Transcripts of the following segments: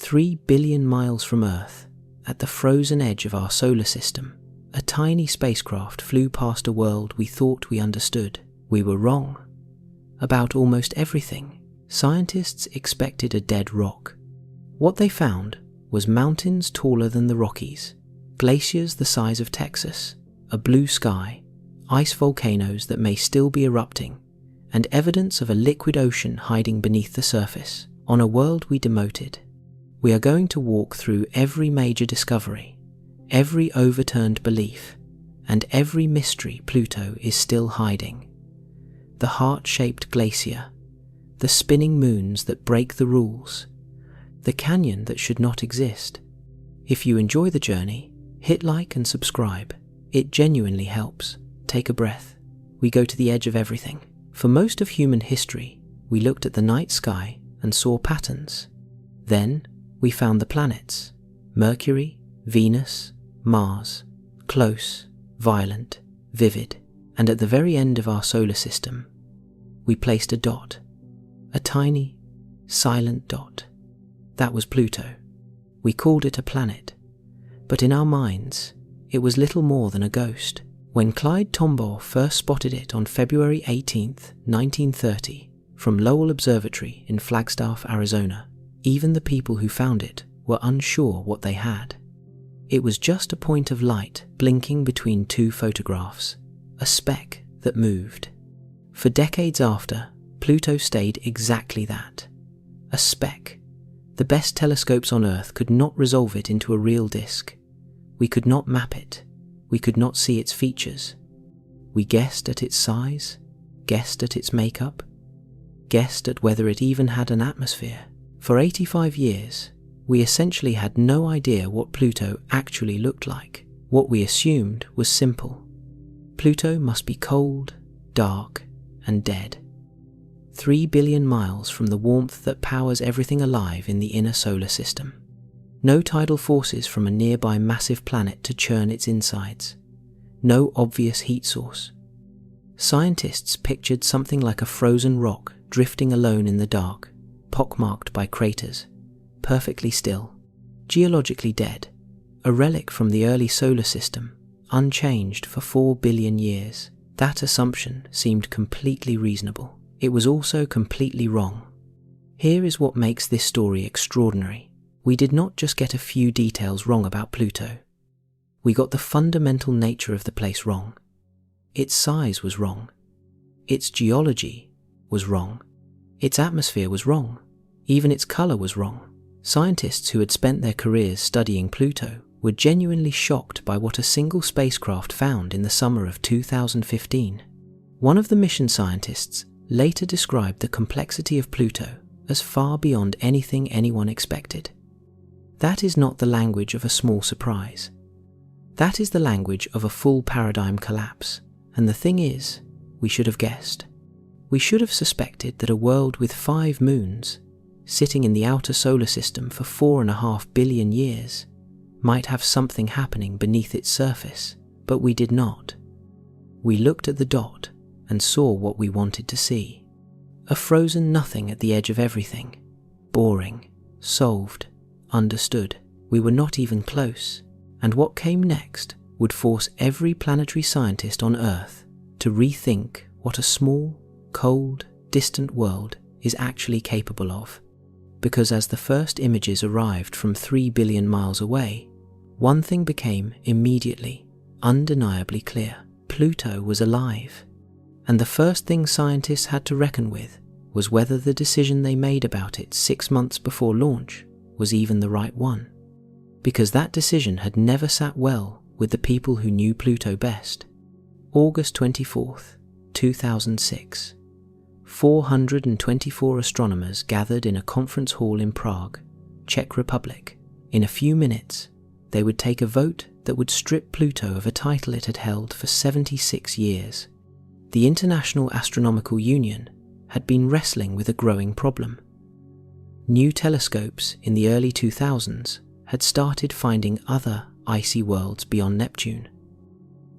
3 billion miles from Earth, at the frozen edge of our solar system, a tiny spacecraft flew past a world we thought we understood. We were wrong. About almost everything, scientists expected a dead rock. What they found was mountains taller than the Rockies, glaciers the size of Texas, a blue sky, ice volcanoes that may still be erupting, and evidence of a liquid ocean hiding beneath the surface. On a world we demoted, we are going to walk through every major discovery, every overturned belief, and every mystery Pluto is still hiding. The heart-shaped glacier, the spinning moons that break the rules, the canyon that should not exist. If you enjoy the journey, hit like and subscribe. It genuinely helps. Take a breath. We go to the edge of everything. For most of human history, we looked at the night sky and saw patterns. Then, we found the planets: Mercury, Venus, Mars, close, violent, vivid, and at the very end of our solar system, we placed a dot, a tiny, silent dot. That was Pluto. We called it a planet, but in our minds, it was little more than a ghost. When Clyde Tombaugh first spotted it on February 18, 1930, from Lowell Observatory in Flagstaff, Arizona, even the people who found it were unsure what they had. It was just a point of light blinking between two photographs, a speck that moved. For decades after, Pluto stayed exactly that, a speck. The best telescopes on Earth could not resolve it into a real disk. We could not map it. We could not see its features. We guessed at its size, guessed at its makeup, guessed at whether it even had an atmosphere. For 85 years, we essentially had no idea what Pluto actually looked like. What we assumed was simple. Pluto must be cold, dark, and dead. 3 billion miles from the warmth that powers everything alive in the inner solar system. No tidal forces from a nearby massive planet to churn its insides. No obvious heat source. Scientists pictured something like a frozen rock drifting alone in the dark, pockmarked by craters, perfectly still, geologically dead, a relic from the early solar system, unchanged for 4 billion years. That assumption seemed completely reasonable. It was also completely wrong. Here is what makes this story extraordinary. We did not just get a few details wrong about Pluto. We got the fundamental nature of the place wrong. Its size was wrong. Its geology was wrong. Its atmosphere was wrong. Even its color was wrong. Scientists who had spent their careers studying Pluto were genuinely shocked by what a single spacecraft found in the summer of 2015. One of the mission scientists later described the complexity of Pluto as far beyond anything anyone expected. That is not the language of a small surprise. That is the language of a full paradigm collapse. And the thing is, we should have guessed. We should have suspected that a world with 5 moons, sitting in the outer solar system for 4.5 billion years, might have something happening beneath its surface, but we did not. We looked at the dot and saw what we wanted to see. A frozen nothing at the edge of everything. Boring. Solved. Understood. We were not even close. And what came next would force every planetary scientist on Earth to rethink what a small, cold, distant world is actually capable of. Because as the first images arrived from 3 billion miles away, one thing became immediately, undeniably clear. Pluto was alive. And the first thing scientists had to reckon with was whether the decision they made about it 6 months before launch was even the right one. Because that decision had never sat well with the people who knew Pluto best. August 24th, 2006. 424 astronomers gathered in a conference hall in Prague, Czech Republic. In a few minutes, they would take a vote that would strip Pluto of a title it had held for 76 years. The International Astronomical Union had been wrestling with a growing problem. New telescopes in the early 2000s had started finding other icy worlds beyond Neptune,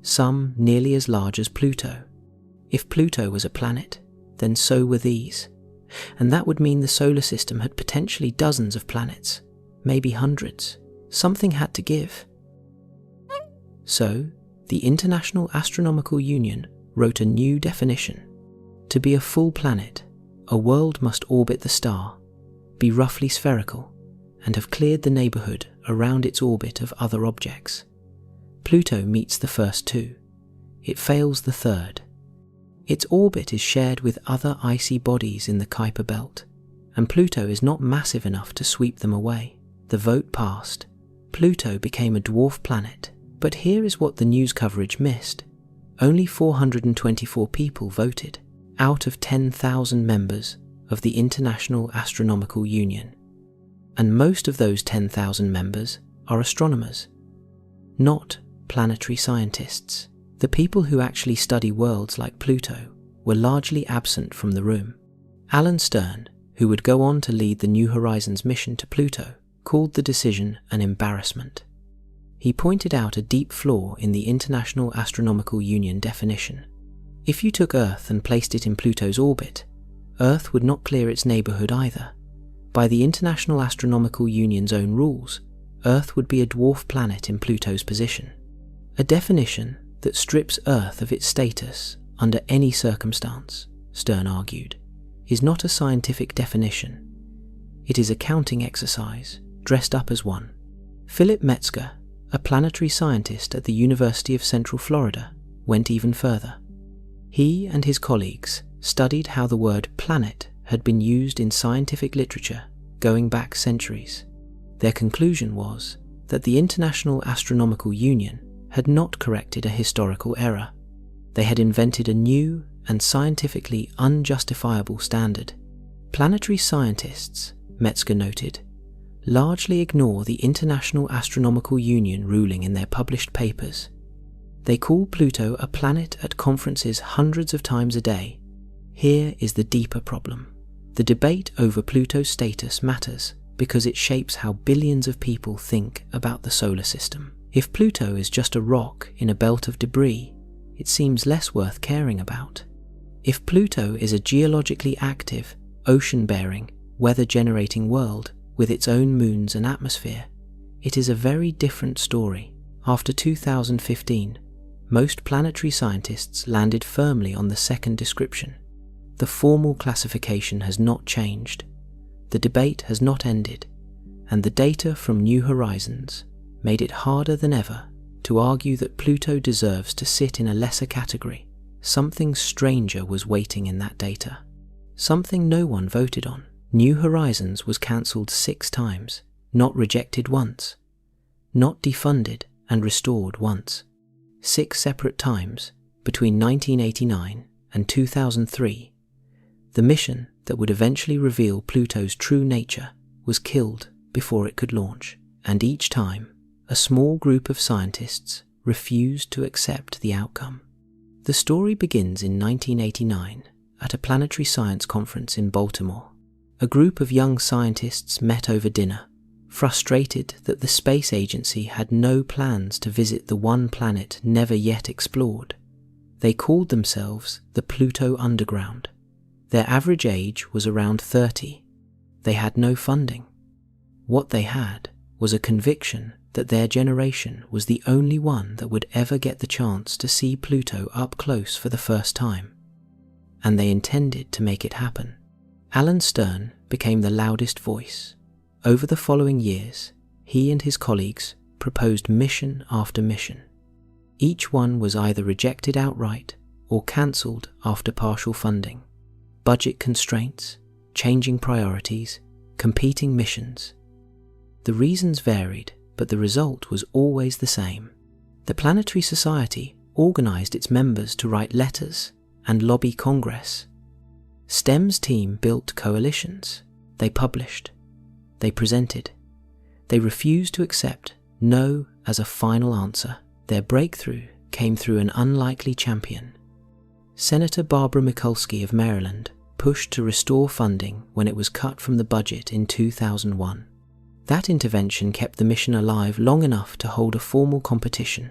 some nearly as large as Pluto. If Pluto was a planet, then so were these, and that would mean the solar system had potentially dozens of planets, maybe hundreds. Something had to give. So, the International Astronomical Union wrote a new definition. To be a full planet, a world must orbit the star, be roughly spherical, and have cleared the neighborhood around its orbit of other objects. Pluto meets the first two. It fails the third. Its orbit is shared with other icy bodies in the Kuiper belt, and Pluto is not massive enough to sweep them away. The vote passed. Pluto became a dwarf planet, but here is what the news coverage missed. Only 424 people voted, out of 10,000 members of the International Astronomical Union. And most of those 10,000 members are astronomers, not planetary scientists. The people who actually study worlds like Pluto were largely absent from the room. Alan Stern, who would go on to lead the New Horizons mission to Pluto, called the decision an embarrassment. He pointed out a deep flaw in the International Astronomical Union definition. If you took Earth and placed it in Pluto's orbit, Earth would not clear its neighborhood either. By the International Astronomical Union's own rules, Earth would be a dwarf planet in Pluto's position. A definition that strips Earth of its status under any circumstance, Stern argued, is not a scientific definition. It is a counting exercise, dressed up as one. Philip Metzger, a planetary scientist at the University of Central Florida, went even further. He and his colleagues studied how the word planet had been used in scientific literature going back centuries. Their conclusion was that the International Astronomical Union had not corrected a historical error. They had invented a new and scientifically unjustifiable standard. Planetary scientists, Metzger noted, largely ignore the International Astronomical Union ruling in their published papers. They call Pluto a planet at conferences hundreds of times a day. Here is the deeper problem. The debate over Pluto's status matters because it shapes how billions of people think about the solar system. If Pluto is just a rock in a belt of debris, it seems less worth caring about. If Pluto is a geologically active, ocean-bearing, weather-generating world with its own moons and atmosphere, it is a very different story. After 2015, most planetary scientists landed firmly on the second description. The formal classification has not changed, the debate has not ended, and the data from New Horizons made it harder than ever to argue that Pluto deserves to sit in a lesser category. Something stranger was waiting in that data. Something no one voted on. New Horizons was cancelled 6 times, not rejected once, not defunded and restored once. 6 separate times between 1989 and 2003. The mission that would eventually reveal Pluto's true nature was killed before it could launch, and each time, a small group of scientists refused to accept the outcome. The story begins in 1989 at a planetary science conference in Baltimore. A group of young scientists met over dinner, frustrated that the space agency had no plans to visit the one planet never yet explored. They called themselves the Pluto Underground. Their average age was around 30. They had no funding. What they had was a conviction that their generation was the only one that would ever get the chance to see Pluto up close for the first time. And they intended to make it happen. Alan Stern became the loudest voice. Over the following years, he and his colleagues proposed mission after mission. Each one was either rejected outright or cancelled after partial funding. Budget constraints, changing priorities, competing missions. The reasons varied, but the result was always the same. The Planetary Society organised its members to write letters and lobby Congress. STEM's team built coalitions. They published. They presented. They refused to accept no as a final answer. Their breakthrough came through an unlikely champion. Senator Barbara Mikulski of Maryland pushed to restore funding when it was cut from the budget in 2001. That intervention kept the mission alive long enough to hold a formal competition.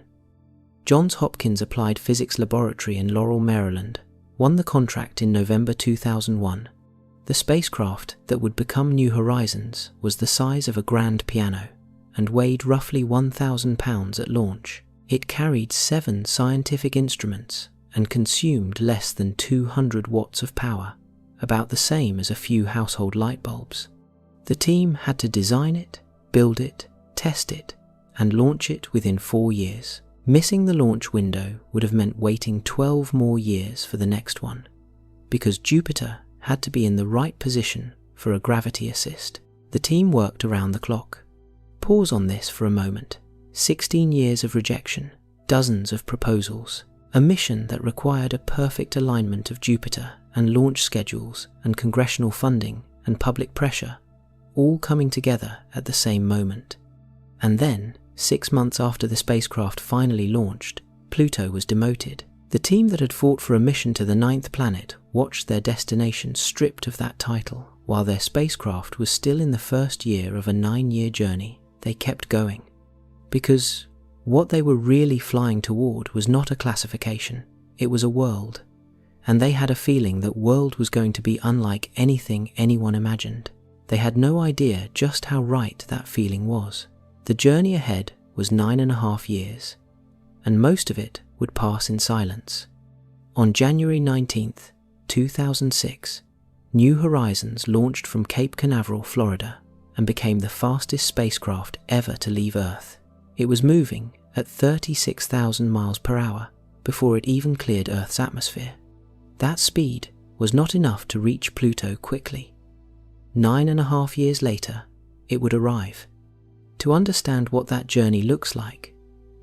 Johns Hopkins Applied Physics Laboratory in Laurel, Maryland, won the contract in November 2001. The spacecraft that would become New Horizons was the size of a grand piano and weighed roughly 1,000 pounds at launch. It carried 7 scientific instruments and consumed less than 200 watts of power, about the same as a few household light bulbs. The team had to design it, build it, test it, and launch it within 4 years. Missing the launch window would have meant waiting 12 more years for the next one, because Jupiter had to be in the right position for a gravity assist. The team worked around the clock. Pause on this for a moment. 16 years of rejection, dozens of proposals, a mission that required a perfect alignment of Jupiter and launch schedules and congressional funding and public pressure, all coming together at the same moment. And then, 6 months after the spacecraft finally launched, Pluto was demoted. The team that had fought for a mission to the 9th planet watched their destination stripped of that title. While their spacecraft was still in the first year of a 9-year journey, they kept going. Because what they were really flying toward was not a classification, it was a world. And they had a feeling that world was going to be unlike anything anyone imagined. They had no idea just how right that feeling was. The journey ahead was 9.5 years, and most of it would pass in silence. On January 19th, 2006, New Horizons launched from Cape Canaveral, Florida, and became the fastest spacecraft ever to leave Earth. It was moving at 36,000 miles per hour before it even cleared Earth's atmosphere. That speed was not enough to reach Pluto quickly. 9.5 years later, it would arrive. To understand what that journey looks like,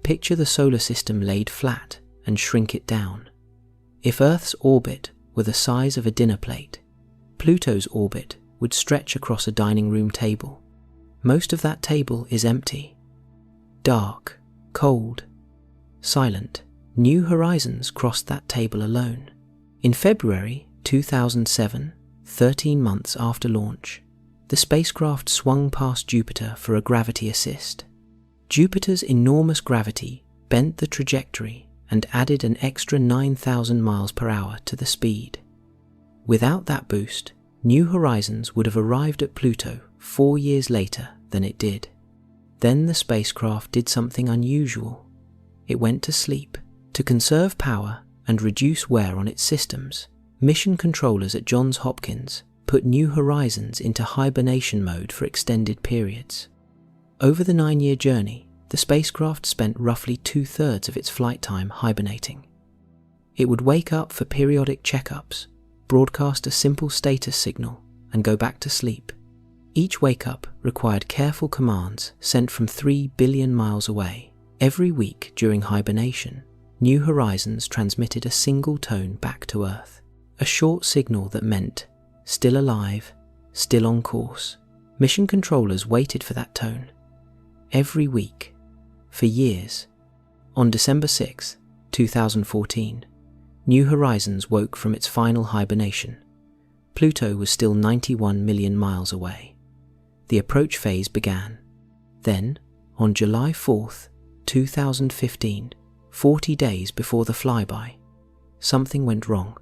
picture the solar system laid flat and shrink it down. If Earth's orbit were the size of a dinner plate, Pluto's orbit would stretch across a dining room table. Most of that table is empty. Dark, cold, silent. New Horizons crossed that table alone. In February 2007, 13 months after launch, the spacecraft swung past Jupiter for a gravity assist. Jupiter's enormous gravity bent the trajectory and added an extra 9,000 miles per hour to the speed. Without that boost, New Horizons would have arrived at Pluto 4 years later than it did. Then the spacecraft did something unusual. It went to sleep. To conserve power and reduce wear on its systems, mission controllers at Johns Hopkins put New Horizons into hibernation mode for extended periods. Over the 9-year journey, the spacecraft spent roughly 2/3 of its flight time hibernating. It would wake up for periodic checkups, broadcast a simple status signal, and go back to sleep. Each wake-up required careful commands sent from 3 billion miles away. Every week during hibernation, New Horizons transmitted a single tone back to Earth, a short signal that meant still alive, still on course. Mission controllers waited for that tone every week for years. On December 6, 2014, New Horizons woke from its final hibernation. Pluto was still 91 million miles away. The approach phase began. Then, on July 4th, 2015, 40 days before the flyby, something went wrong.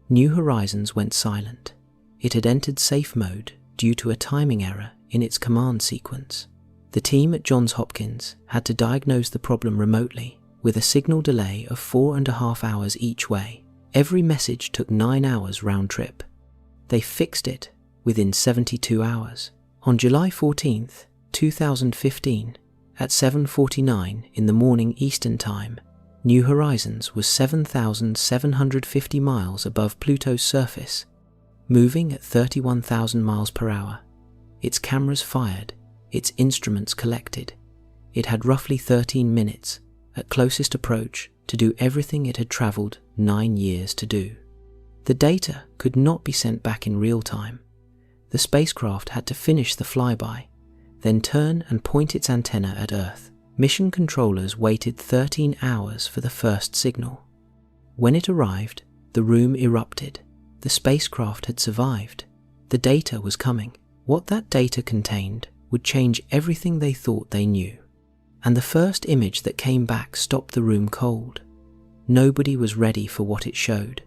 New Horizons went silent. It had entered safe mode due to a timing error in its command sequence. The team at Johns Hopkins had to diagnose the problem remotely with a signal delay of 4.5 hours each way. Every message took 9 hours round trip. They fixed it within 72 hours. On July 14th, 2015, at 7:49 in the morning Eastern Time, New Horizons was 7,750 miles above Pluto's surface, moving at 31,000 miles per hour. Its cameras fired, its instruments collected. It had roughly 13 minutes at closest approach to do everything it had travelled 9 years to do. The data could not be sent back in real time. The spacecraft had to finish the flyby, then turn and point its antenna at Earth. Mission controllers waited 13 hours for the first signal. When it arrived, the room erupted. The spacecraft had survived. The data was coming. What that data contained would change everything they thought they knew. And the first image that came back stopped the room cold. Nobody was ready for what it showed.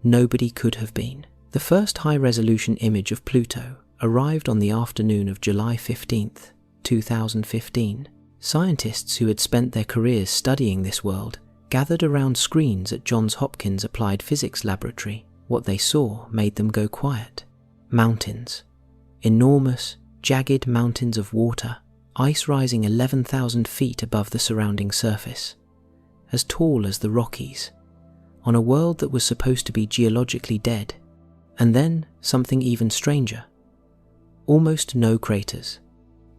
Nobody could have been. The first high-resolution image of Pluto arrived on the afternoon of July 15th, 2015. Scientists who had spent their careers studying this world gathered around screens at Johns Hopkins Applied Physics Laboratory. What they saw made them go quiet. Mountains. Enormous, jagged mountains of water, ice rising 11,000 feet above the surrounding surface, as tall as the Rockies, on a world that was supposed to be geologically dead. And then something even stranger. Almost no craters.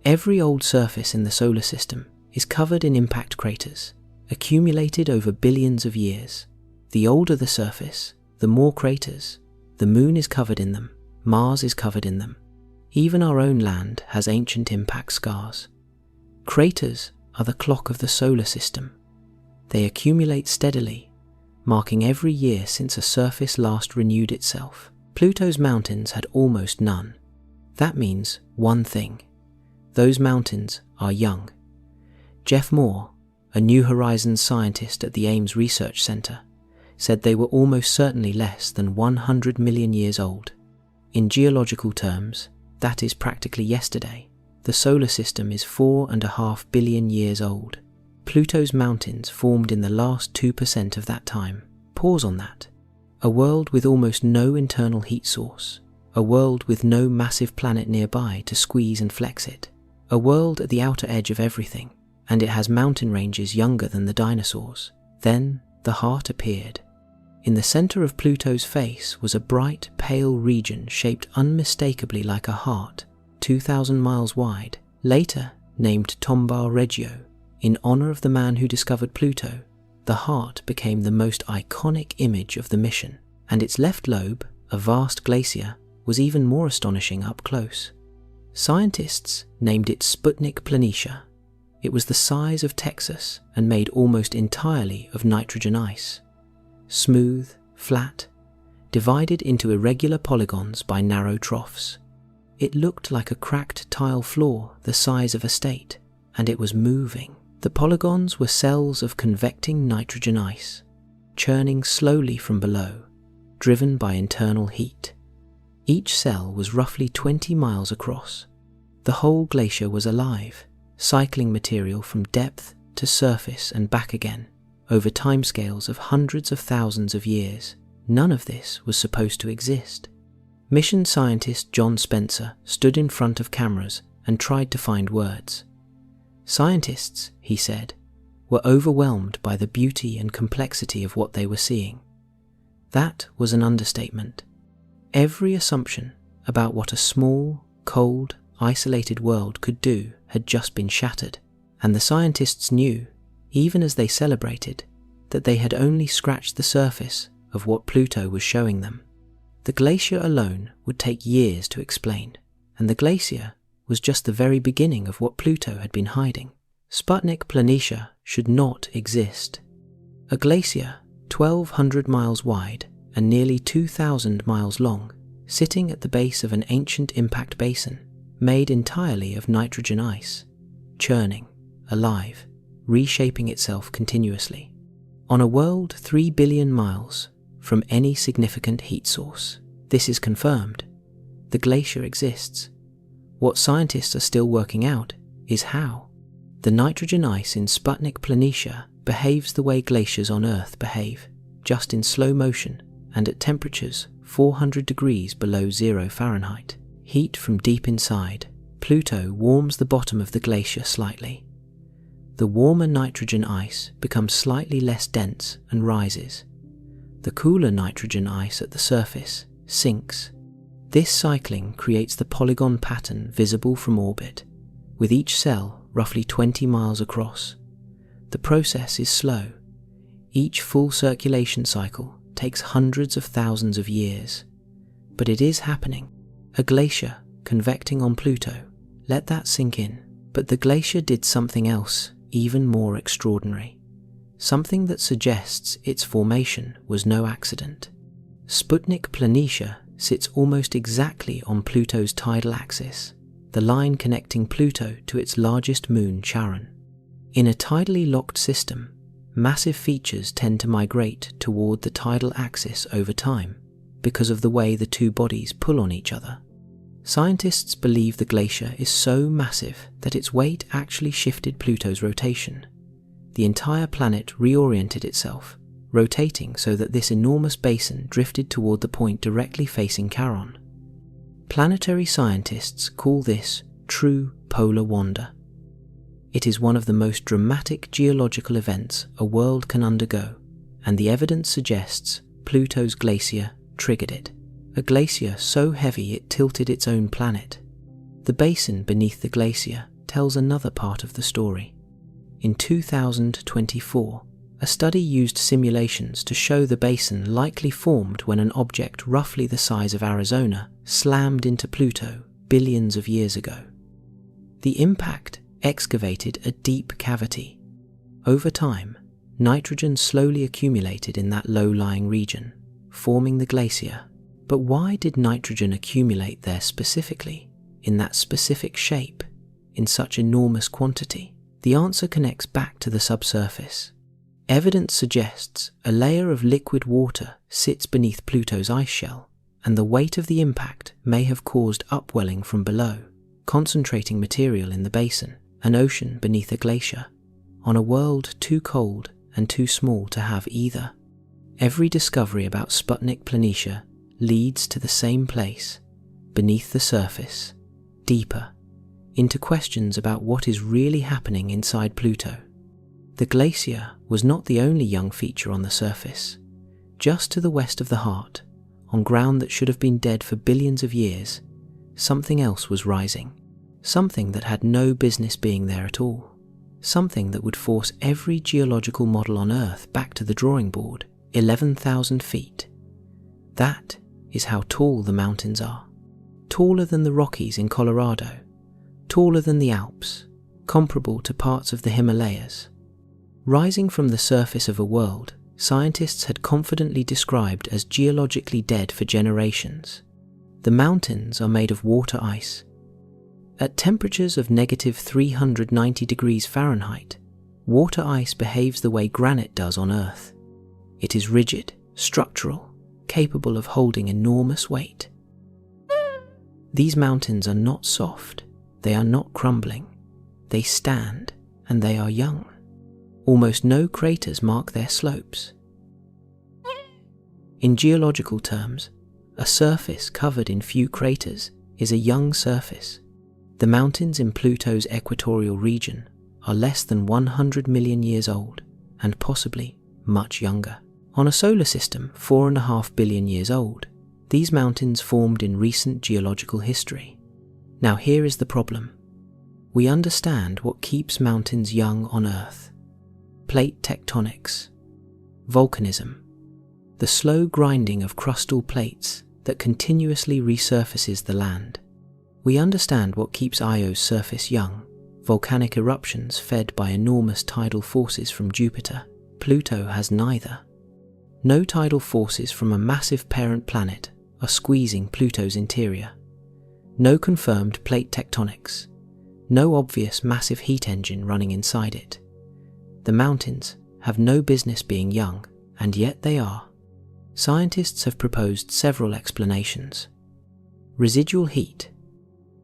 Every old surface in the solar system is covered in impact craters, accumulated over billions of years. The older the surface, the more craters. The Moon is covered in them, Mars is covered in them. Even our own land has ancient impact scars. Craters are the clock of the solar system. They accumulate steadily, marking every year since a surface last renewed itself. Pluto's mountains had almost none. That means one thing. Those mountains are young. Jeff Moore, a New Horizons scientist at the Ames Research Center, said they were almost certainly less than 100 million years old. In geological terms, that is practically yesterday. The solar system is 4.5 billion years old. Pluto's mountains formed in the last 2% of that time. Pause on that. A world with almost no internal heat source. A world with no massive planet nearby to squeeze and flex it. A world at the outer edge of everything, and it has mountain ranges younger than the dinosaurs. Then the heart appeared. In the center of Pluto's face was a bright, pale region shaped unmistakably like a heart, 2,000 miles wide, later named Tombaugh Regio, in honor of the man who discovered Pluto. The heart became the most iconic image of the mission, and its left lobe, a vast glacier, was even more astonishing up close. Scientists named it Sputnik Planitia. It was the size of Texas and made almost entirely of nitrogen ice. Smooth, flat, divided into irregular polygons by narrow troughs. It looked like a cracked tile floor the size of a state, and it was moving. The polygons were cells of convecting nitrogen ice, churning slowly from below, driven by internal heat. Each cell was roughly 20 miles across. The whole glacier was alive, cycling material from depth to surface and back again, over timescales of hundreds of thousands of years. None of this was supposed to exist. Mission scientist John Spencer stood in front of cameras and tried to find words. Scientists, he said, were overwhelmed by the beauty and complexity of what they were seeing. That was an understatement. Every assumption about what a small, cold, isolated world could do had just been shattered, and the scientists knew, even as they celebrated, that they had only scratched the surface of what Pluto was showing them. The glacier alone would take years to explain, and the glacier was just the very beginning of what Pluto had been hiding. Sputnik Planitia should not exist. A glacier 1,200 miles wide and nearly 2,000 miles long, sitting at the base of an ancient impact basin, made entirely of nitrogen ice, churning, alive, reshaping itself continuously, on a world 3 billion miles from any significant heat source. This is confirmed. The glacier exists. What scientists are still working out is how. The nitrogen ice in Sputnik Planitia behaves the way glaciers on Earth behave, just in slow motion and at temperatures 400 degrees below 0 Fahrenheit. Heat from deep inside, Pluto warms the bottom of the glacier slightly. The warmer nitrogen ice becomes slightly less dense and rises. The cooler nitrogen ice at the surface sinks. This cycling creates the polygon pattern visible from orbit, with each cell roughly 20 miles across. The process is slow. Each full circulation cycle takes hundreds of thousands of years. But it is happening. A glacier convecting on Pluto. Let that sink in. But the glacier did something else even more extraordinary. Something that suggests its formation was no accident. Sputnik Planitia sits almost exactly on Pluto's tidal axis, the line connecting Pluto to its largest moon, Charon. In a tidally locked system, massive features tend to migrate toward the tidal axis over time, because of the way the two bodies pull on each other. Scientists believe the glacier is so massive that its weight actually shifted Pluto's rotation. The entire planet reoriented itself, rotating so that this enormous basin drifted toward the point directly facing Charon. Planetary scientists call this true polar wander. It is one of the most dramatic geological events a world can undergo, and the evidence suggests Pluto's glacier triggered it. A glacier so heavy it tilted its own planet. The basin beneath the glacier tells another part of the story. In 2024, a study used simulations to show the basin likely formed when an object roughly the size of Arizona slammed into Pluto billions of years ago. The impact excavated a deep cavity. Over time, nitrogen slowly accumulated in that low-lying region, forming the glacier. But why did nitrogen accumulate there specifically, in that specific shape, in such enormous quantity? The answer connects back to the subsurface. Evidence suggests a layer of liquid water sits beneath Pluto's ice shell, and the weight of the impact may have caused upwelling from below, concentrating material in the basin, an ocean beneath a glacier, on a world too cold and too small to have either. Every discovery about Sputnik Planitia leads to the same place, beneath the surface, deeper, into questions about what is really happening inside Pluto. The glacier was not the only young feature on the surface. Just to the west of the heart, on ground that should have been dead for billions of years, something else was rising. Something that had no business being there at all. Something that would force every geological model on Earth back to the drawing board, 11,000 feet. That is how tall the mountains are. Taller than the Rockies in Colorado. Taller than the Alps, comparable to parts of the Himalayas. Rising from the surface of a world scientists had confidently described as geologically dead for generations. The mountains are made of water ice. At temperatures of -390 degrees Fahrenheit, water ice behaves the way granite does on Earth. It is rigid, structural, capable of holding enormous weight. These mountains are not soft, they are not crumbling. They stand, and they are young. Almost no craters mark their slopes. In geological terms, a surface covered in few craters is a young surface. The mountains in Pluto's equatorial region are less than 100 million years old, and possibly much younger. On a solar system 4.5 billion years old, these mountains formed in recent geological history. Now here is the problem. We understand what keeps mountains young on Earth. Plate tectonics, volcanism, the slow grinding of crustal plates that continuously resurfaces the land. We understand what keeps Io's surface young, volcanic eruptions fed by enormous tidal forces from Jupiter. Pluto has neither. No tidal forces from a massive parent planet are squeezing Pluto's interior. No confirmed plate tectonics. No obvious massive heat engine running inside it. The mountains have no business being young, and yet they are. Scientists have proposed several explanations. Residual heat.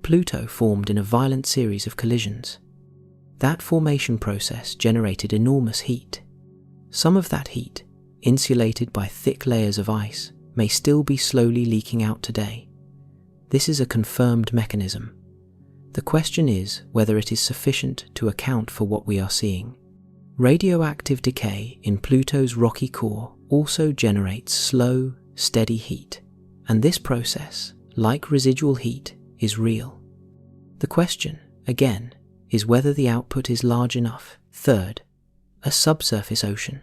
Pluto formed in a violent series of collisions. That formation process generated enormous heat. Some of that heat, insulated by thick layers of ice, may still be slowly leaking out today. This is a confirmed mechanism. The question is whether it is sufficient to account for what we are seeing. Radioactive decay in Pluto's rocky core also generates slow, steady heat, and this process, like residual heat, is real. The question, again, is whether the output is large enough. Third, a subsurface ocean.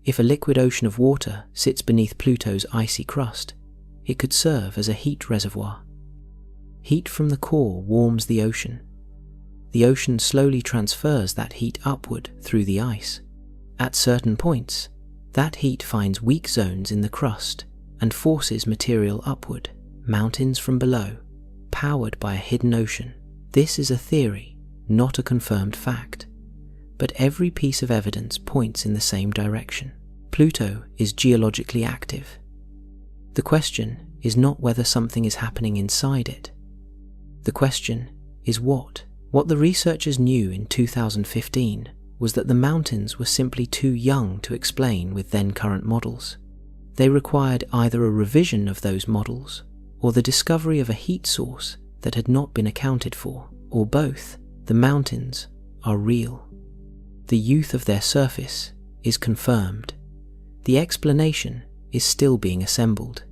If a liquid ocean of water sits beneath Pluto's icy crust, it could serve as a heat reservoir. Heat from the core warms the ocean. The ocean slowly transfers that heat upward through the ice. At certain points, that heat finds weak zones in the crust and forces material upward, mountains from below, powered by a hidden ocean. This is a theory, not a confirmed fact, but every piece of evidence points in the same direction. Pluto is geologically active. The question is not whether something is happening inside it. The question is what. What the researchers knew in 2015 was that the mountains were simply too young to explain with then current models. They required either a revision of those models or the discovery of a heat source that had not been accounted for, or both. The mountains are real. The youth of their surface is confirmed. The explanation is still being assembled,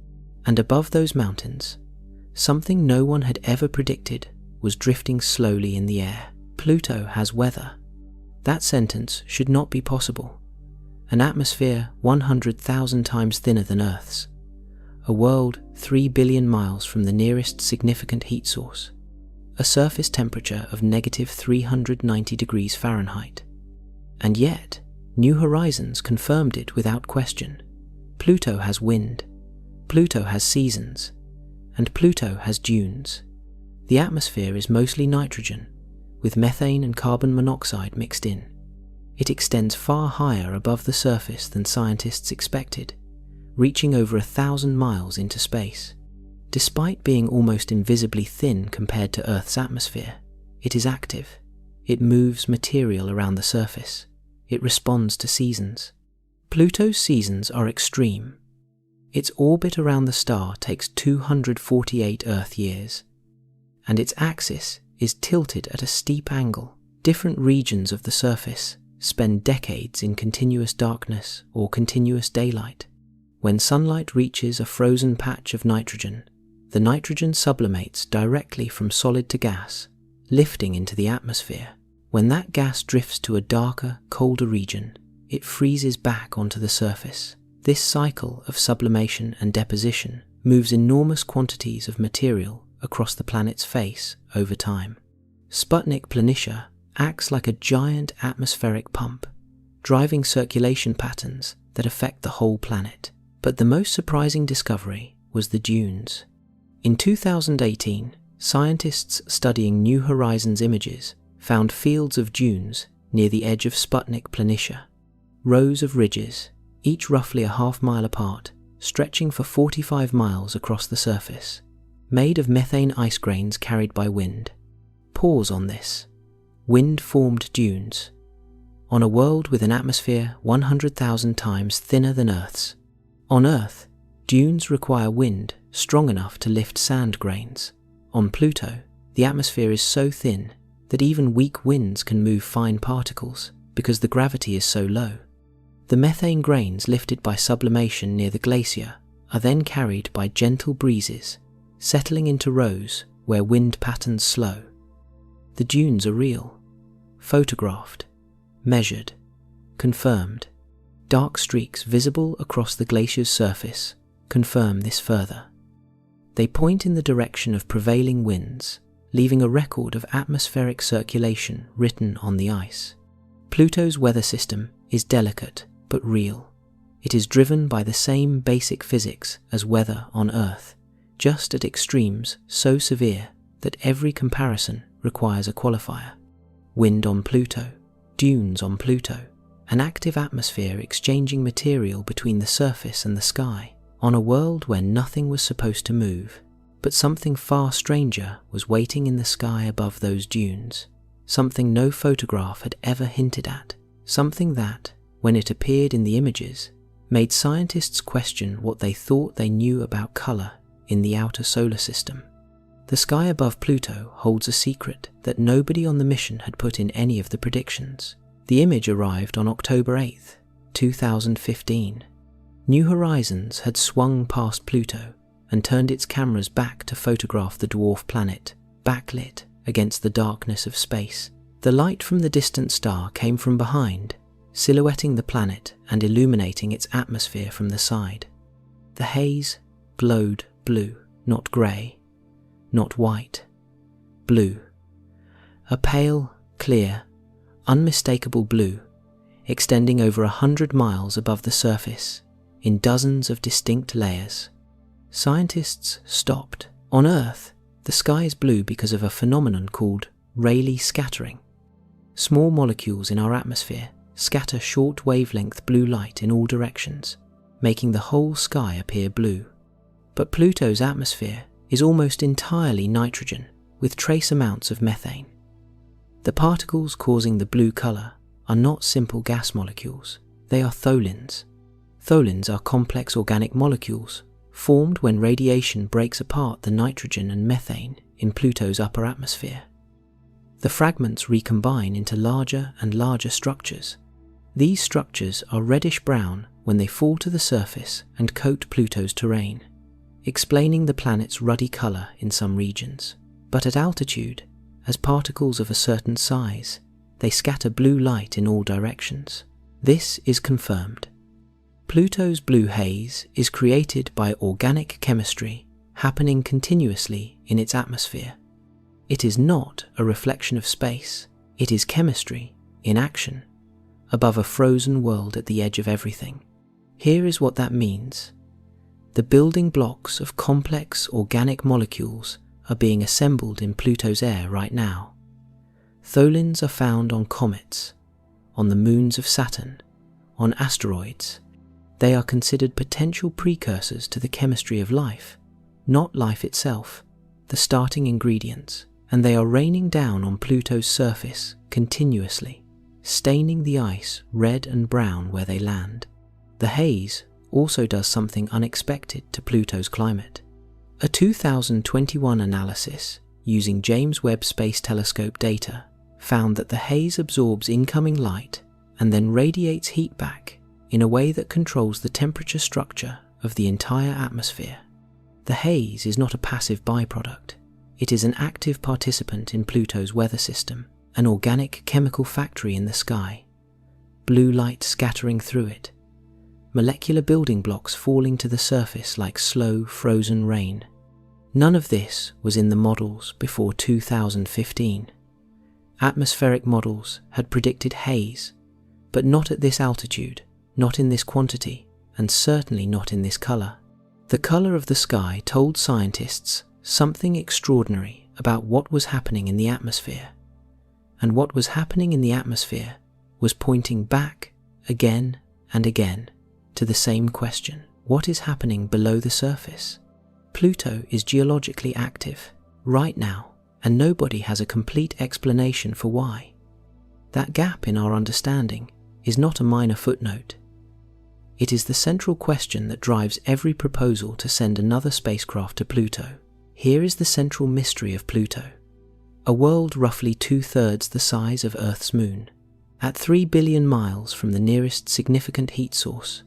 and above those mountains, something no one had ever predicted was drifting slowly in the air. Pluto has weather. That sentence should not be possible. An atmosphere 100,000 times thinner than Earth's. A world 3 billion miles from the nearest significant heat source. A surface temperature of -390 degrees Fahrenheit. And yet, New Horizons confirmed it without question. Pluto has wind. Pluto has seasons. And Pluto has dunes. The atmosphere is mostly nitrogen, with methane and carbon monoxide mixed in. It extends far higher above the surface than scientists expected, reaching over 1,000 miles into space. Despite being almost invisibly thin compared to Earth's atmosphere, it is active. It moves material around the surface. It responds to seasons. Pluto's seasons are extreme. Its orbit around the star takes 248 Earth years, and its axis is tilted at a steep angle. Different regions of the surface spend decades in continuous darkness or continuous daylight. When sunlight reaches a frozen patch of nitrogen, the nitrogen sublimates directly from solid to gas, lifting into the atmosphere. When that gas drifts to a darker, colder region, it freezes back onto the surface. This cycle of sublimation and deposition moves enormous quantities of material across the planet's face over time. Sputnik Planitia acts like a giant atmospheric pump, driving circulation patterns that affect the whole planet. But the most surprising discovery was the dunes. In 2018, scientists studying New Horizons images found fields of dunes near the edge of Sputnik Planitia. Rows of ridges, each roughly a half-mile apart, stretching for 45 miles across the surface, made of methane ice grains carried by wind. Pause on this. Wind-formed dunes. On a world with an atmosphere 100,000 times thinner than Earth's. On Earth, dunes require wind strong enough to lift sand grains. On Pluto, the atmosphere is so thin that even weak winds can move fine particles because the gravity is so low. The methane grains lifted by sublimation near the glacier are then carried by gentle breezes, settling into rows where wind patterns slow. The dunes are real, photographed, measured, confirmed. Dark streaks visible across the glacier's surface confirm this further. They point in the direction of prevailing winds, leaving a record of atmospheric circulation written on the ice. Pluto's weather system is delicate but real. It is driven by the same basic physics as weather on Earth, just at extremes so severe that every comparison requires a qualifier. Wind on Pluto, dunes on Pluto, an active atmosphere exchanging material between the surface and the sky, on a world where nothing was supposed to move. But something far stranger was waiting in the sky above those dunes, something no photograph had ever hinted at, something that, when it appeared in the images, made scientists question what they thought they knew about colour in the outer solar system. The sky above Pluto holds a secret that nobody on the mission had put in any of the predictions. The image arrived on October 8, 2015. New Horizons had swung past Pluto and turned its cameras back to photograph the dwarf planet, backlit against the darkness of space. The light from the distant star came from behind, silhouetting the planet and illuminating its atmosphere from the side. The haze glowed blue, not grey, not white, blue. A pale, clear, unmistakable blue, extending over 100 miles above the surface in dozens of distinct layers. Scientists stopped. On Earth, the sky is blue because of a phenomenon called Rayleigh scattering. Small molecules in our atmosphere scatter short wavelength blue light in all directions, making the whole sky appear blue. But Pluto's atmosphere is almost entirely nitrogen, with trace amounts of methane. The particles causing the blue color are not simple gas molecules, they are tholins. Tholins are complex organic molecules formed when radiation breaks apart the nitrogen and methane in Pluto's upper atmosphere. The fragments recombine into larger and larger structures. These structures are reddish-brown when they fall to the surface and coat Pluto's terrain, explaining the planet's ruddy color in some regions. But at altitude, as particles of a certain size, they scatter blue light in all directions. This is confirmed. Pluto's blue haze is created by organic chemistry happening continuously in its atmosphere. It is not a reflection of space, it is chemistry in action, above a frozen world at the edge of everything. Here is what that means. The building blocks of complex organic molecules are being assembled in Pluto's air right now. Tholins are found on comets, on the moons of Saturn, on asteroids. They are considered potential precursors to the chemistry of life, not life itself, the starting ingredients, and they are raining down on Pluto's surface continuously, staining the ice red and brown where they land. The haze also does something unexpected to Pluto's climate. A 2021 analysis using James Webb Space Telescope data found that the haze absorbs incoming light and then radiates heat back in a way that controls the temperature structure of the entire atmosphere. The haze is not a passive byproduct. It is an active participant in Pluto's weather system, an organic chemical factory in the sky, blue light scattering through it, molecular building blocks falling to the surface like slow, frozen rain. None of this was in the models before 2015. Atmospheric models had predicted haze, but not at this altitude, not in this quantity, and certainly not in this color. The color of the sky told scientists something extraordinary about what was happening in the atmosphere. And what was happening in the atmosphere was pointing back again and again to the same question: what is happening below the surface? Pluto is geologically active right now, and nobody has a complete explanation for why. That gap in our understanding is not a minor footnote. It is the central question that drives every proposal to send another spacecraft to Pluto. Here is the central mystery of Pluto. A world roughly 2/3 the size of Earth's moon, at 3 billion miles from the nearest significant heat source,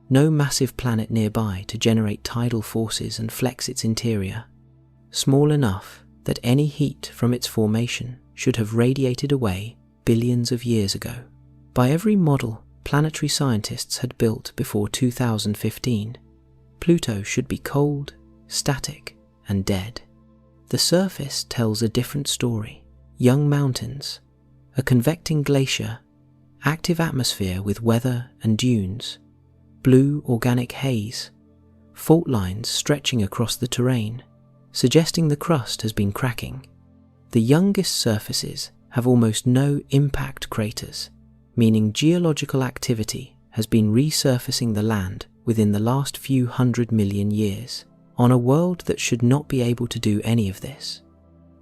no massive planet nearby to generate tidal forces and flex its interior, small enough that any heat from its formation should have radiated away billions of years ago. By every model planetary scientists had built before 2015, Pluto should be cold, static, and dead. The surface tells a different story. Young mountains, a convecting glacier, active atmosphere with weather and dunes, blue organic haze, fault lines stretching across the terrain, suggesting the crust has been cracking. The youngest surfaces have almost no impact craters, meaning geological activity has been resurfacing the land within the last few 100 million years, on a world that should not be able to do any of this.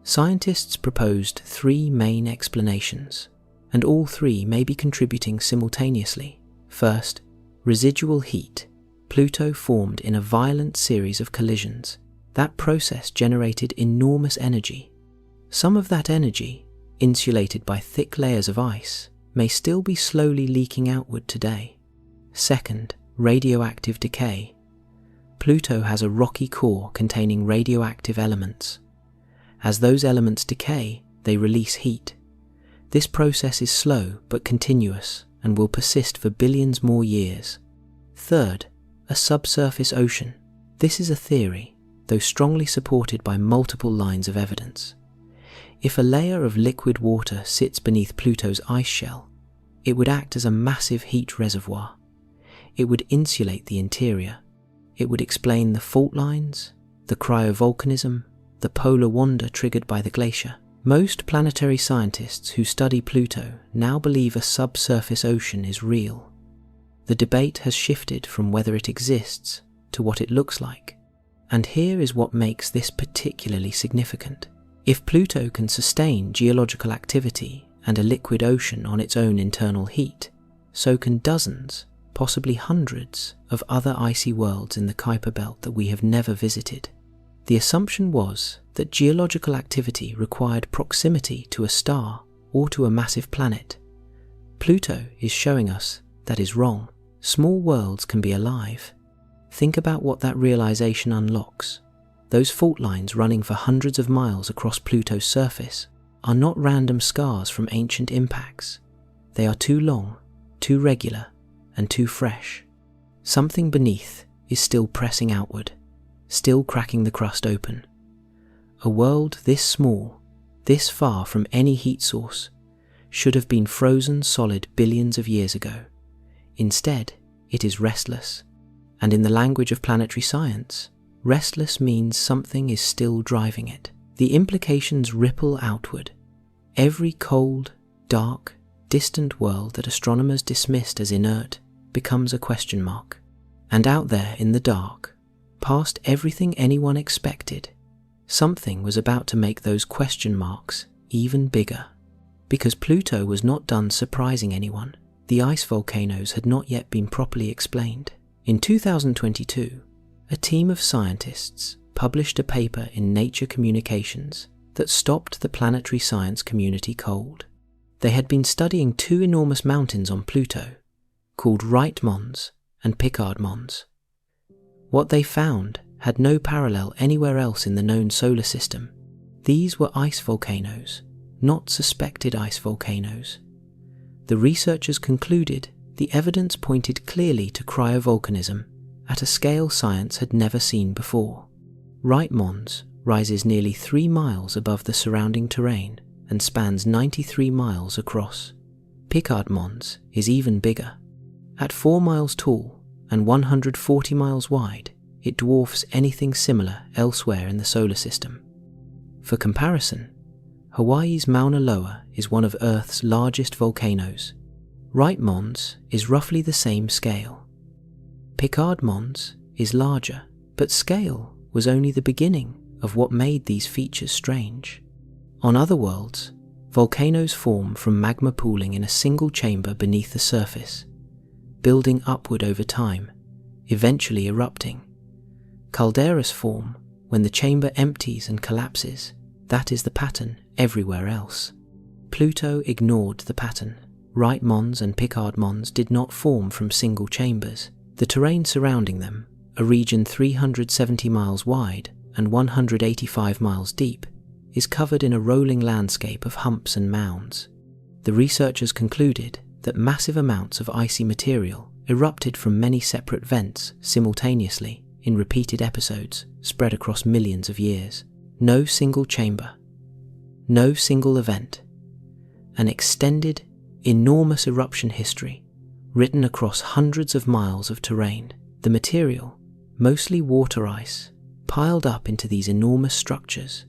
Scientists proposed 3 main explanations, and all 3 may be contributing simultaneously. First, residual heat. Pluto formed in a violent series of collisions. That process generated enormous energy. Some of that energy, insulated by thick layers of ice, may still be slowly leaking outward today. Second, radioactive decay. Pluto has a rocky core containing radioactive elements. As those elements decay, they release heat. This process is slow but continuous and will persist for billions more years. Third, a subsurface ocean. This is a theory, though strongly supported by multiple lines of evidence. If a layer of liquid water sits beneath Pluto's ice shell, it would act as a massive heat reservoir. It would insulate the interior. It would explain the fault lines, the cryovolcanism, the polar wander triggered by the glacier. Most planetary scientists who study Pluto now believe a subsurface ocean is real. The debate has shifted from whether it exists to what it looks like, And here is what makes this particularly significant. If Pluto can sustain geological activity and a liquid ocean on its own internal heat, so can dozens, possibly hundreds, of other icy worlds in the Kuiper belt that we have never visited. The assumption was that geological activity required proximity to a star or to a massive planet. Pluto is showing us that is wrong. Small worlds can be alive. Think about what that realization unlocks. Those fault lines running for hundreds of miles across Pluto's surface are not random scars from ancient impacts. They are too long, too regular, and too fresh. Something beneath is still pressing outward, still cracking the crust open. A world this small, this far from any heat source, should have been frozen solid billions of years ago. Instead, it is restless. And in the language of planetary science, restless means something is still driving it. The implications ripple outward. Every cold, dark, distant world that astronomers dismissed as inert becomes a question mark. And out there in the dark, past everything anyone expected, something was about to make those question marks even bigger. Because Pluto was not done surprising anyone, the ice volcanoes had not yet been properly explained. In 2022, a team of scientists published a paper in Nature Communications that stopped the planetary science community cold. They had been studying two enormous mountains on Pluto, called Wright Mons and Piccard Mons. What they found had no parallel anywhere else in the known solar system. These were ice volcanoes, not suspected ice volcanoes. The researchers concluded the evidence pointed clearly to cryovolcanism at a scale science had never seen before. Wright Mons rises nearly 3 miles above the surrounding terrain and spans 93 miles across. Piccard Mons is even bigger. At 4 miles tall and 140 miles wide, it dwarfs anything similar elsewhere in the solar system. For comparison, Hawaii's Mauna Loa is one of Earth's largest volcanoes. Wright Mons is roughly the same scale. Piccard Mons is larger, but scale was only the beginning of what made these features strange. On other worlds, volcanoes form from magma pooling in a single chamber beneath the surface, building upward over time, eventually erupting. Calderas form when the chamber empties and collapses. That is the pattern everywhere else. Pluto ignored the pattern. Wright Mons and Piccard Mons did not form from single chambers. The terrain surrounding them, a region 370 miles wide and 185 miles deep, is covered in a rolling landscape of humps and mounds. The researchers concluded that massive amounts of icy material erupted from many separate vents simultaneously in repeated episodes spread across millions of years. No single chamber, no single event. An extended, enormous eruption history written across hundreds of miles of terrain. The material, mostly water ice, piled up into these enormous structures.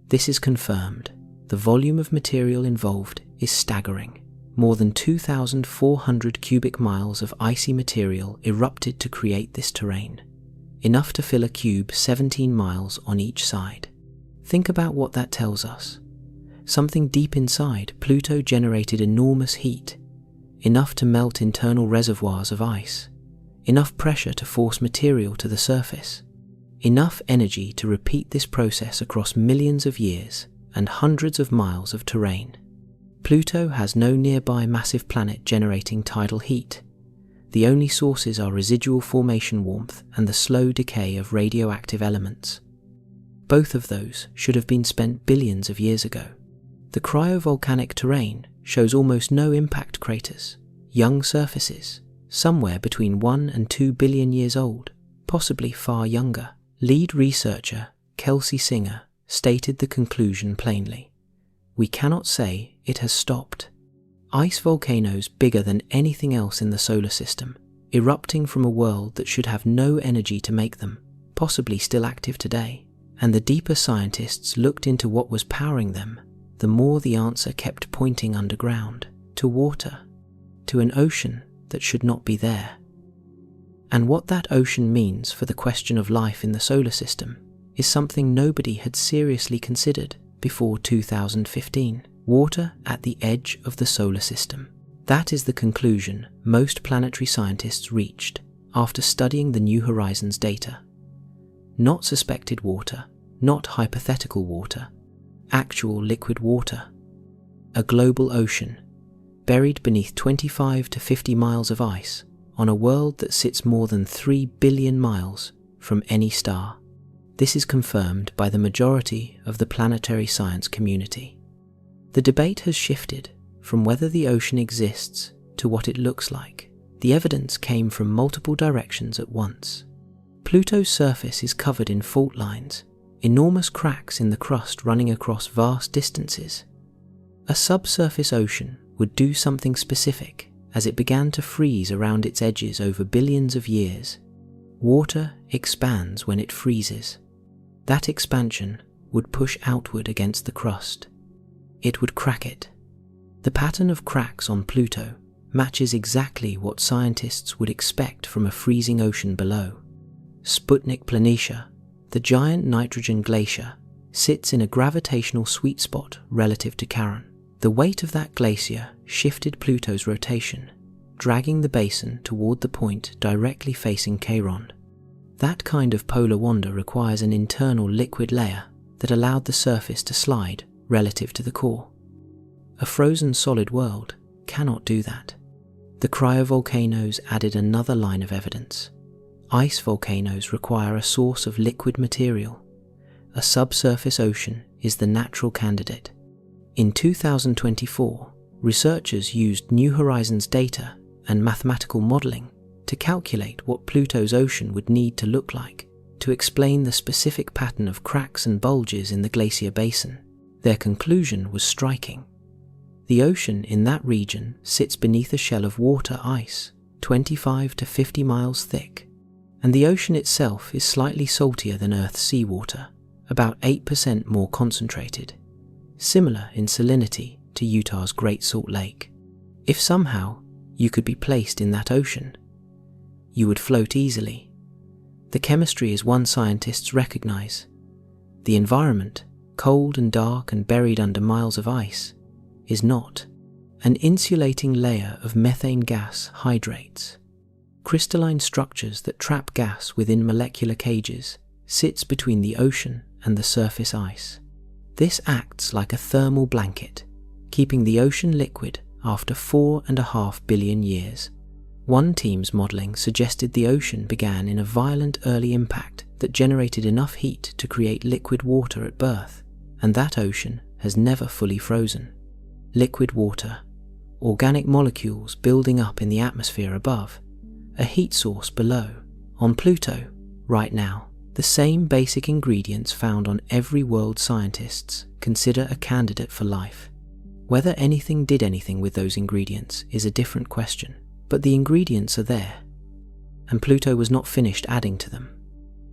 This is confirmed. The volume of material involved is staggering. More than 2,400 cubic miles of icy material erupted to create this terrain, enough to fill a cube 17 miles on each side. Think about what that tells us. Something deep inside Pluto generated enormous heat, enough to melt internal reservoirs of ice, enough pressure to force material to the surface, enough energy to repeat this process across millions of years and hundreds of miles of terrain. Pluto has no nearby massive planet generating tidal heat. The only sources are residual formation warmth and the slow decay of radioactive elements. Both of those should have been spent billions of years ago. The cryovolcanic terrain shows almost no impact craters, young surfaces, somewhere between 1 and 2 billion years old, possibly far younger. Lead researcher Kelsey Singer stated the conclusion plainly. We cannot say it has stopped. Ice volcanoes bigger than anything else in the solar system, erupting from a world that should have no energy to make them, possibly still active today. And the deeper scientists looked into what was powering them, the more the answer kept pointing underground, to water, to an ocean that should not be there. And what that ocean means for the question of life in the solar system is something nobody had seriously considered before 2015. Water at the edge of the solar system. That is the conclusion most planetary scientists reached after studying the New Horizons data. Not suspected water, not hypothetical water, actual liquid water. A global ocean, buried beneath 25 to 50 miles of ice on a world that sits more than 3 billion miles from any star. This is confirmed by the majority of the planetary science community. The debate has shifted from whether the ocean exists to what it looks like. The evidence came from multiple directions at once. Pluto's surface is covered in fault lines, enormous cracks in the crust running across vast distances. A subsurface ocean would do something specific as it began to freeze around its edges over billions of years. Water expands when it freezes. That expansion would push outward against the crust. It would crack it. The pattern of cracks on Pluto matches exactly what scientists would expect from a freezing ocean below. Sputnik Planitia, the giant nitrogen glacier, sits in a gravitational sweet spot relative to Charon. The weight of that glacier shifted Pluto's rotation, dragging the basin toward the point directly facing Charon. That kind of polar wander requires an internal liquid layer that allowed the surface to slide relative to the core. A frozen solid world cannot do that. The cryovolcanoes added another line of evidence. Ice volcanoes require a source of liquid material. A subsurface ocean is the natural candidate. In 2024, researchers used New Horizons data and mathematical modeling to calculate what Pluto's ocean would need to look like to explain the specific pattern of cracks and bulges in the glacier basin. Their conclusion was striking. The ocean in that region sits beneath a shell of water ice, 25 to 50 miles thick, and the ocean itself is slightly saltier than Earth's seawater, about 8% more concentrated, similar in salinity to Utah's Great Salt Lake. If somehow you could be placed in that ocean, you would float easily. The chemistry is one scientists recognize. The environment, cold and dark and buried under miles of ice, is not. An insulating layer of methane gas hydrates. Crystalline structures that trap gas within molecular cages sits between the ocean and the surface ice. This acts like a thermal blanket, keeping the ocean liquid after 4.5 billion years. One team's modelling suggested the ocean began in a violent early impact that generated enough heat to create liquid water at birth, and that ocean has never fully frozen. Liquid water, organic molecules building up in the atmosphere above, a heat source below. On Pluto, right now, the same basic ingredients found on every world scientists consider a candidate for life. Whether anything did anything with those ingredients is a different question, but the ingredients are there, and Pluto was not finished adding to them.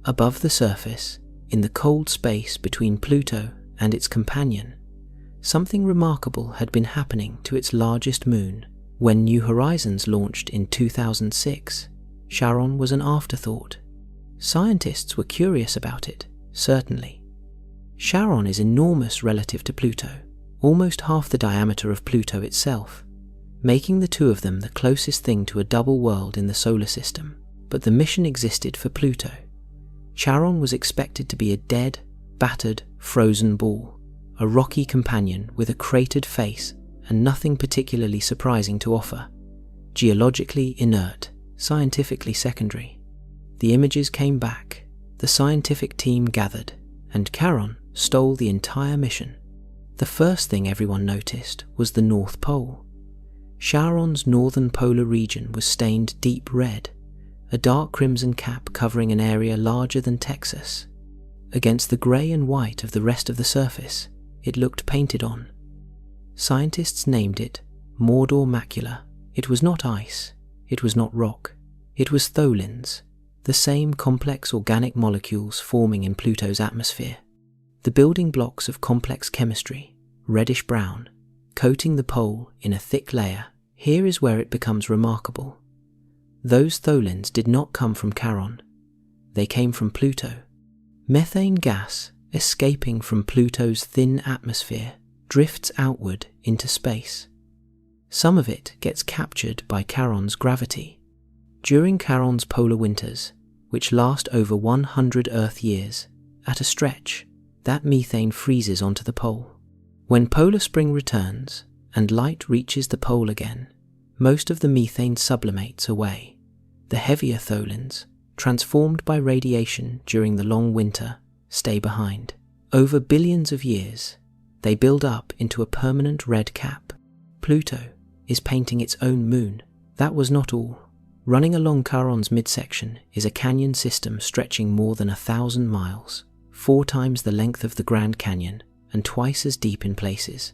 Above the surface, in the cold space between Pluto and its companion, something remarkable had been happening to its largest moon. When New Horizons launched in 2006, Charon was an afterthought. Scientists were curious about it, certainly. Charon is enormous relative to Pluto, almost half the diameter of Pluto itself, making the two of them the closest thing to a double world in the solar system. But the mission existed for Pluto. Charon was expected to be a dead, battered, frozen ball, a rocky companion with a cratered face and nothing particularly surprising to offer. Geologically inert, scientifically secondary. The images came back, the scientific team gathered, and Charon stole the entire mission. The first thing everyone noticed was the North Pole. Charon's northern polar region was stained deep red, a dark crimson cap covering an area larger than Texas. Against the grey and white of the rest of the surface, it looked painted on. Scientists named it Mordor Macula. It was not ice, it was not rock, it was tholins, the same complex organic molecules forming in Pluto's atmosphere. The building blocks of complex chemistry, reddish-brown, coating the pole in a thick layer. Here is where it becomes remarkable. Those tholins did not come from Charon. They came from Pluto. Methane gas, escaping from Pluto's thin atmosphere, drifts outward into space. Some of it gets captured by Charon's gravity. During Charon's polar winters, which last over 100 Earth years, at a stretch, that methane freezes onto the pole. When polar spring returns and light reaches the pole again, most of the methane sublimates away. The heavier tholins, transformed by radiation during the long winter, stay behind. Over billions of years, they build up into a permanent red cap. Pluto is painting its own moon. That was not all. Running along Charon's midsection is a canyon system stretching more than 1,000 miles, 4 times the length of the Grand Canyon and twice as deep in places.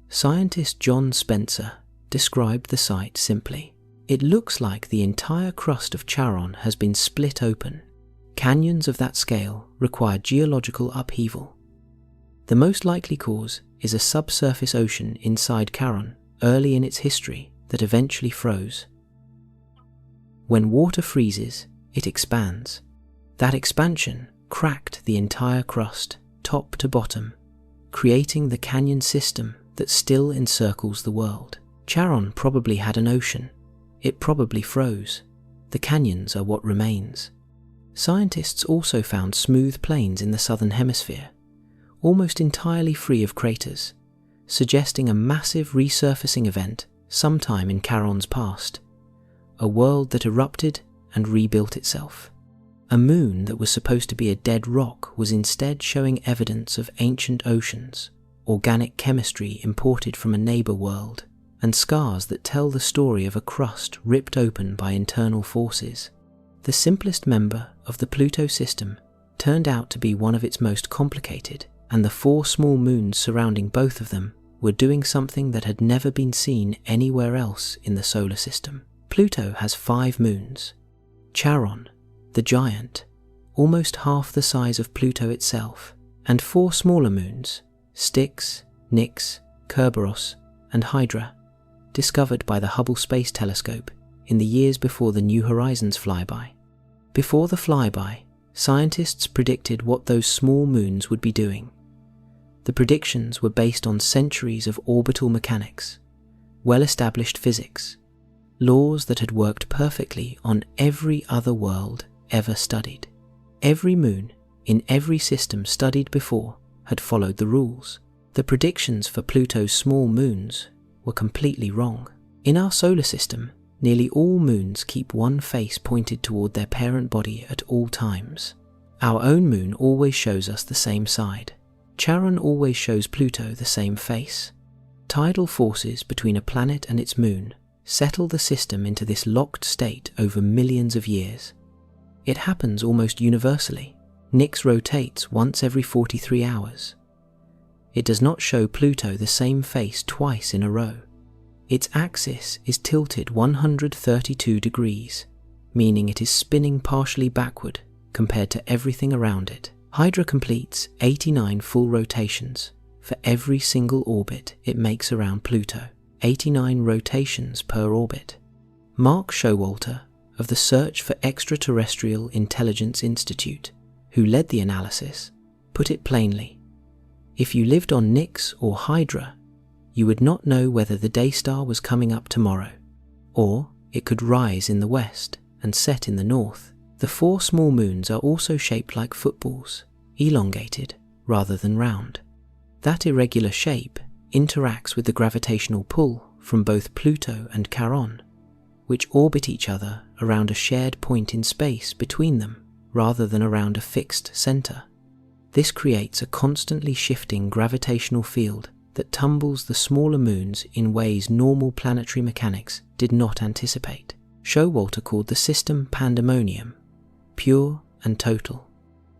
Scientist John Spencer described the site simply. It looks like the entire crust of Charon has been split open. Canyons of that scale require geological upheaval. The most likely cause is a subsurface ocean inside Charon early in its history that eventually froze. When water freezes, it expands. That expansion cracked the entire crust, top to bottom, creating the canyon system that still encircles the world. Charon probably had an ocean. It probably froze. The canyons are what remains. Scientists also found smooth plains in the southern hemisphere, almost entirely free of craters, suggesting a massive resurfacing event sometime in Charon's past. A world that erupted and rebuilt itself. A moon that was supposed to be a dead rock was instead showing evidence of ancient oceans, organic chemistry imported from a neighbor world, and scars that tell the story of a crust ripped open by internal forces. The simplest member of the Pluto system turned out to be one of its most complicated, and the 4 small moons surrounding both of them were doing something that had never been seen anywhere else in the solar system. Pluto has 5 moons. Charon, the giant, almost half the size of Pluto itself, and 4 smaller moons, Styx, Nix, Kerberos, and Hydra, discovered by the Hubble Space Telescope in the years before the New Horizons flyby. Before the flyby, scientists predicted what those small moons would be doing. The predictions were based on centuries of orbital mechanics, well-established physics, laws that had worked perfectly on every other world ever studied. Every moon in every system studied before had followed the rules. The predictions for Pluto's small moons were completely wrong. In our solar system, nearly all moons keep one face pointed toward their parent body at all times. Our own moon always shows us the same side. Charon always shows Pluto the same face. Tidal forces between a planet and its moon settle the system into this locked state over millions of years. It happens almost universally. Nix rotates once every 43 hours. It does not show Pluto the same face twice in a row. Its axis is tilted 132 degrees, meaning it is spinning partially backward compared to everything around it. Hydra completes 89 full rotations for every single orbit it makes around Pluto. 89 rotations per orbit. Mark Showalter of the Search for Extraterrestrial Intelligence Institute, who led the analysis, put it plainly. If you lived on Nix or Hydra, you would not know whether the day star was coming up tomorrow, or it could rise in the west and set in the north. The 4 small moons are also shaped like footballs, elongated rather than round. That irregular shape interacts with the gravitational pull from both Pluto and Charon, which orbit each other around a shared point in space between them rather than around a fixed center. This creates a constantly shifting gravitational field that tumbles the smaller moons in ways normal planetary mechanics did not anticipate. Showalter called the system pandemonium, pure and total.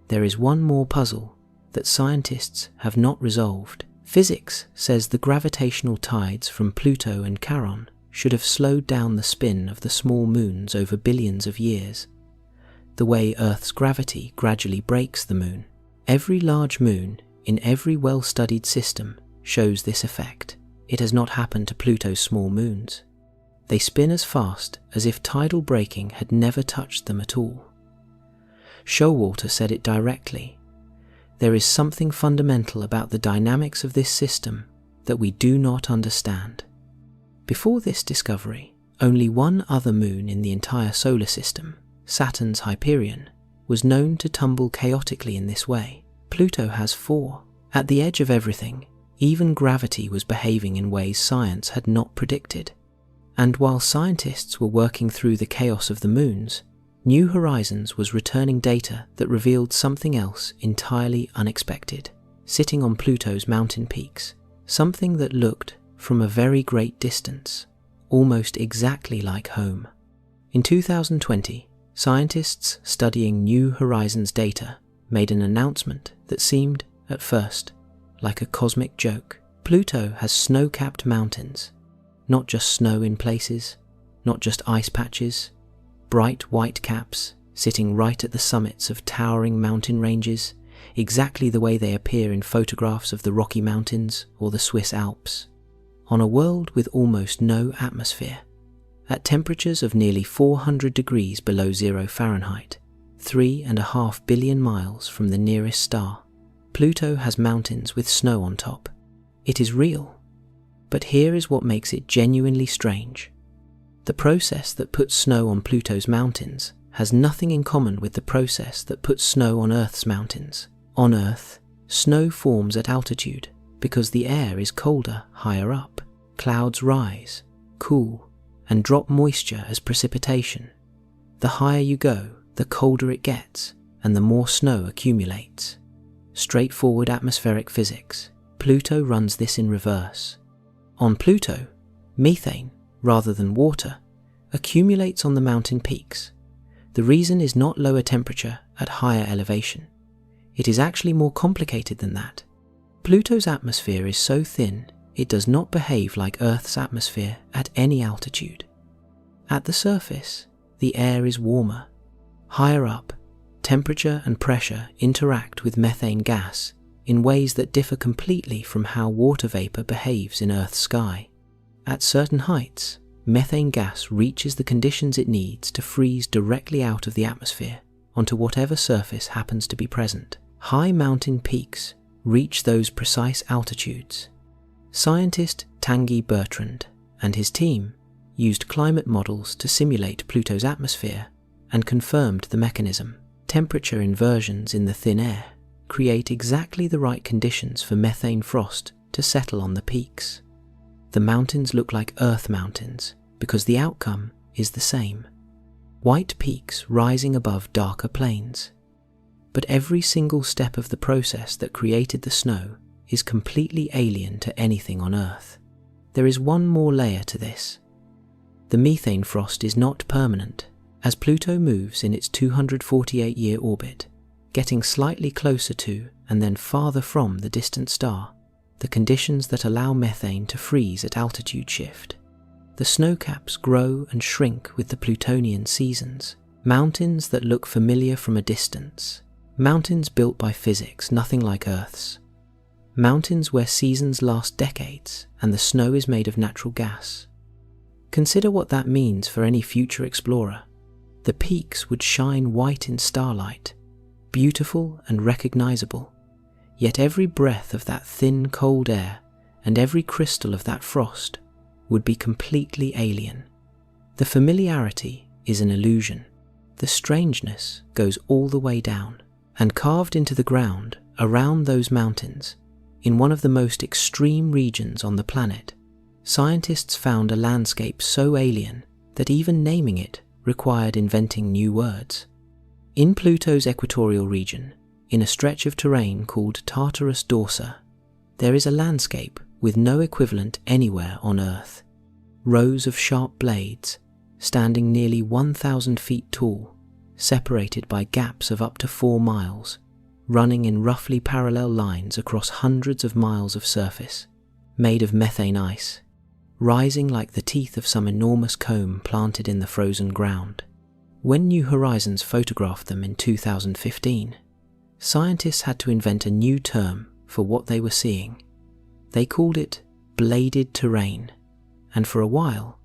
There is one more puzzle that scientists have not resolved. Physics says the gravitational tides from Pluto and Charon should have slowed down the spin of the small moons over billions of years, the way Earth's gravity gradually breaks the moon. Every large moon in every well-studied system shows this effect. It has not happened to Pluto's small moons. They spin as fast as if tidal braking had never touched them at all. Showalter said it directly. There is something fundamental about the dynamics of this system that we do not understand. Before this discovery, only one other moon in the entire solar system, Saturn's Hyperion, was known to tumble chaotically in this way. Pluto has 4. At the edge of everything, even gravity was behaving in ways science had not predicted. And while scientists were working through the chaos of the moons, New Horizons was returning data that revealed something else entirely unexpected, sitting on Pluto's mountain peaks, something that looked, from a very great distance, almost exactly like home. In 2020, scientists studying New Horizons data made an announcement that seemed, at first, like a cosmic joke. Pluto has snow-capped mountains. Not just snow in places, not just ice patches, bright white caps sitting right at the summits of towering mountain ranges, exactly the way they appear in photographs of the Rocky Mountains or the Swiss Alps. On a world with almost no atmosphere, at temperatures of nearly 400 degrees below 0 Fahrenheit, 3.5 billion miles from the nearest star, Pluto has mountains with snow on top. It is real. But here is what makes it genuinely strange. The process that puts snow on Pluto's mountains has nothing in common with the process that puts snow on Earth's mountains. On Earth, snow forms at altitude because the air is colder higher up. Clouds rise, cool, and drop moisture as precipitation. The higher you go, the colder it gets, and the more snow accumulates. Straightforward atmospheric physics. Pluto runs this in reverse. On Pluto, methane, rather than water, accumulates on the mountain peaks. The reason is not lower temperature at higher elevation. It is actually more complicated than that. Pluto's atmosphere is so thin, it does not behave like Earth's atmosphere at any altitude. At the surface, the air is warmer. Higher up, temperature and pressure interact with methane gas in ways that differ completely from how water vapor behaves in Earth's sky. At certain heights, methane gas reaches the conditions it needs to freeze directly out of the atmosphere onto whatever surface happens to be present. High mountain peaks reach those precise altitudes. Scientist Tanguy Bertrand and his team used climate models to simulate Pluto's atmosphere and confirmed the mechanism. Temperature inversions in the thin air create exactly the right conditions for methane frost to settle on the peaks. The mountains look like Earth mountains because the outcome is the same. White peaks rising above darker plains. But every single step of the process that created the snow is completely alien to anything on Earth. There is one more layer to this. The methane frost is not permanent. As Pluto moves in its 248-year orbit, getting slightly closer to and then farther from the distant star, the conditions that allow methane to freeze at altitude shift. The snowcaps grow and shrink with the Plutonian seasons, mountains that look familiar from a distance, mountains built by physics nothing like Earth's, mountains where seasons last decades and the snow is made of natural gas. Consider what that means for any future explorer. The peaks would shine white in starlight, beautiful and recognizable, yet every breath of that thin, cold air and every crystal of that frost would be completely alien. The familiarity is an illusion. The strangeness goes all the way down, and carved into the ground around those mountains, in one of the most extreme regions on the planet, scientists found a landscape so alien that even naming it required inventing new words. In Pluto's equatorial region, in a stretch of terrain called Tartarus Dorsa, there is a landscape with no equivalent anywhere on Earth. Rows of sharp blades, standing nearly 1,000 feet tall, separated by gaps of up to 4 miles, running in roughly parallel lines across hundreds of miles of surface, made of methane ice, rising like the teeth of some enormous comb planted in the frozen ground. When New Horizons photographed them in 2015, scientists had to invent a new term for what they were seeing. They called it bladed terrain, and for a while,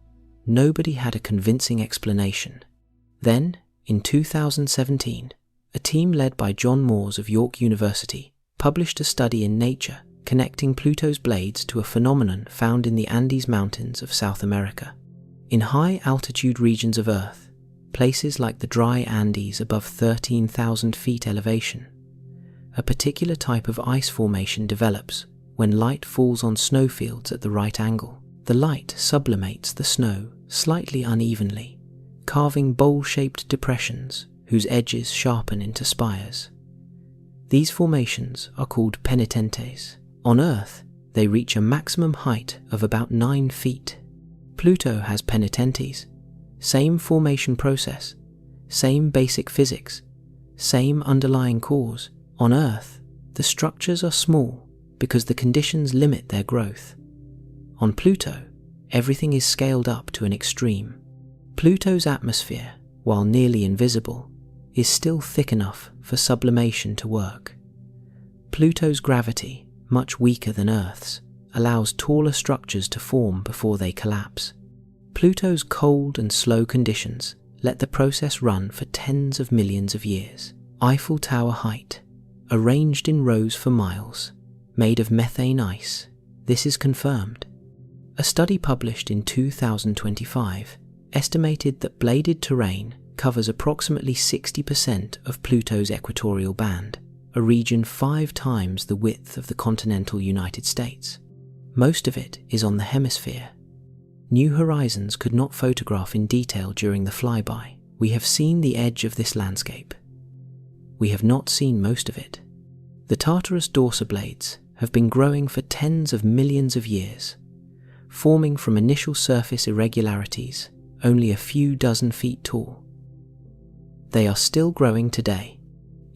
nobody had a convincing explanation. Then, in 2017, a team led by John Moores of York University published a study in Nature connecting Pluto's blades to a phenomenon found in the Andes Mountains of South America. In high-altitude regions of Earth, places like the dry Andes above 13,000 feet elevation, a particular type of ice formation develops when light falls on snowfields at the right angle. The light sublimates the snow slightly unevenly, carving bowl-shaped depressions whose edges sharpen into spires. These formations are called penitentes. On Earth, they reach a maximum height of about 9 feet. Pluto has penitentes, same formation process, same basic physics, same underlying cause. On Earth, the structures are small because the conditions limit their growth. On Pluto, everything is scaled up to an extreme. Pluto's atmosphere, while nearly invisible, is still thick enough for sublimation to work. Pluto's gravity, much weaker than Earth's, allows taller structures to form before they collapse. Pluto's cold and slow conditions let the process run for tens of millions of years. Eiffel Tower height, arranged in rows for miles, made of methane ice. This is confirmed. A study published in 2025 estimated that bladed terrain covers approximately 60% of Pluto's equatorial band, a region 5 times the width of the continental United States. Most of it is on the hemisphere. New Horizons could not photograph in detail during the flyby. We have seen the edge of this landscape. We have not seen most of it. The Tartarus dorsa blades have been growing for tens of millions of years, forming from initial surface irregularities only a few dozen feet tall. They are still growing today.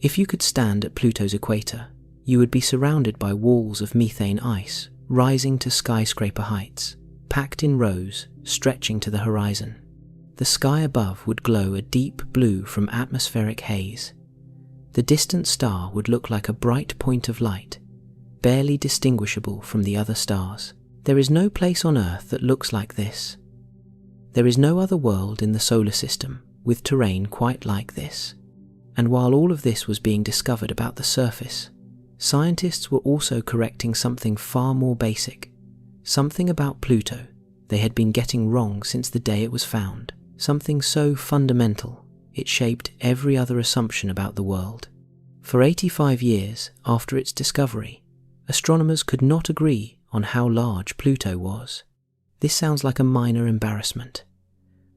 If you could stand at Pluto's equator, you would be surrounded by walls of methane ice rising to skyscraper heights, packed in rows stretching to the horizon. The sky above would glow a deep blue from atmospheric haze. The distant star would look like a bright point of light, barely distinguishable from the other stars. There is no place on Earth that looks like this. There is no other world in the solar system with terrain quite like this. And while all of this was being discovered about the surface, scientists were also correcting something far more basic, something about Pluto they had been getting wrong since the day it was found, something so fundamental it shaped every other assumption about the world. For 85 years after its discovery, astronomers could not agree on how large Pluto was. This sounds like a minor embarrassment.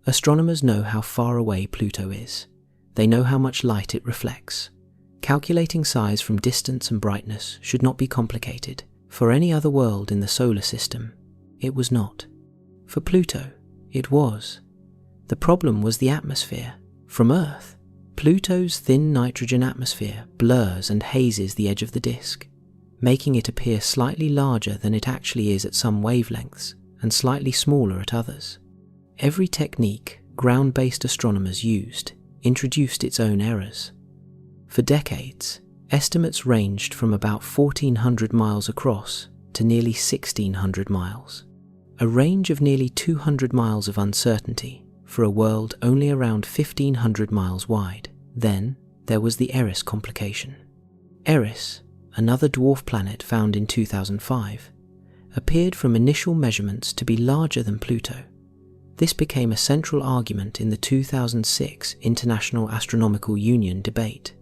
Astronomers know how far away Pluto is. They know how much light it reflects. Calculating size from distance and brightness should not be complicated. For any other world in the solar system, it was not. For Pluto, it was. The problem was the atmosphere. From Earth, Pluto's thin nitrogen atmosphere blurs and hazes the edge of the disk, making it appear slightly larger than it actually is at some wavelengths and slightly smaller at others. Every technique ground-based astronomers used introduced its own errors. For decades, estimates ranged from about 1,400 miles across to nearly 1,600 miles, a range of nearly 200 miles of uncertainty for a world only around 1,500 miles wide. Then, there was the Eris complication. Eris, another dwarf planet found in 2005, appeared from initial measurements to be larger than Pluto. This became a central argument in the 2006 International Astronomical Union debate.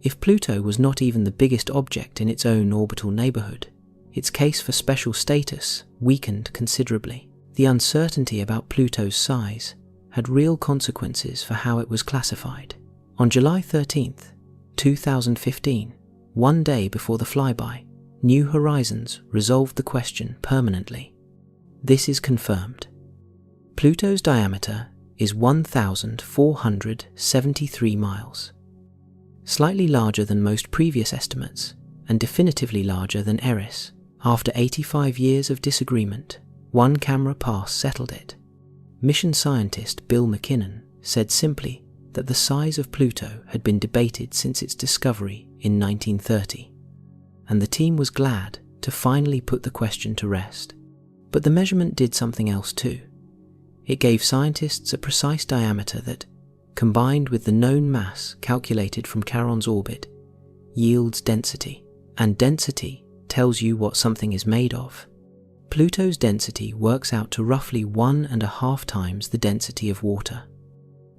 If Pluto was not even the biggest object in its own orbital neighborhood, its case for special status weakened considerably. The uncertainty about Pluto's size had real consequences for how it was classified. On July 13, 2015, one day before the flyby, New Horizons resolved the question permanently. This is confirmed. Pluto's diameter is 1,473 miles, slightly larger than most previous estimates and definitively larger than Eris. After 85 years of disagreement, one camera pass settled it. Mission scientist Bill McKinnon said simply that the size of Pluto had been debated since its discovery in 1930, and the team was glad to finally put the question to rest. But the measurement did something else too. It gave scientists a precise diameter that, combined with the known mass calculated from Charon's orbit, yields density. And density tells you what something is made of. Pluto's density works out to roughly 1.5 times the density of water.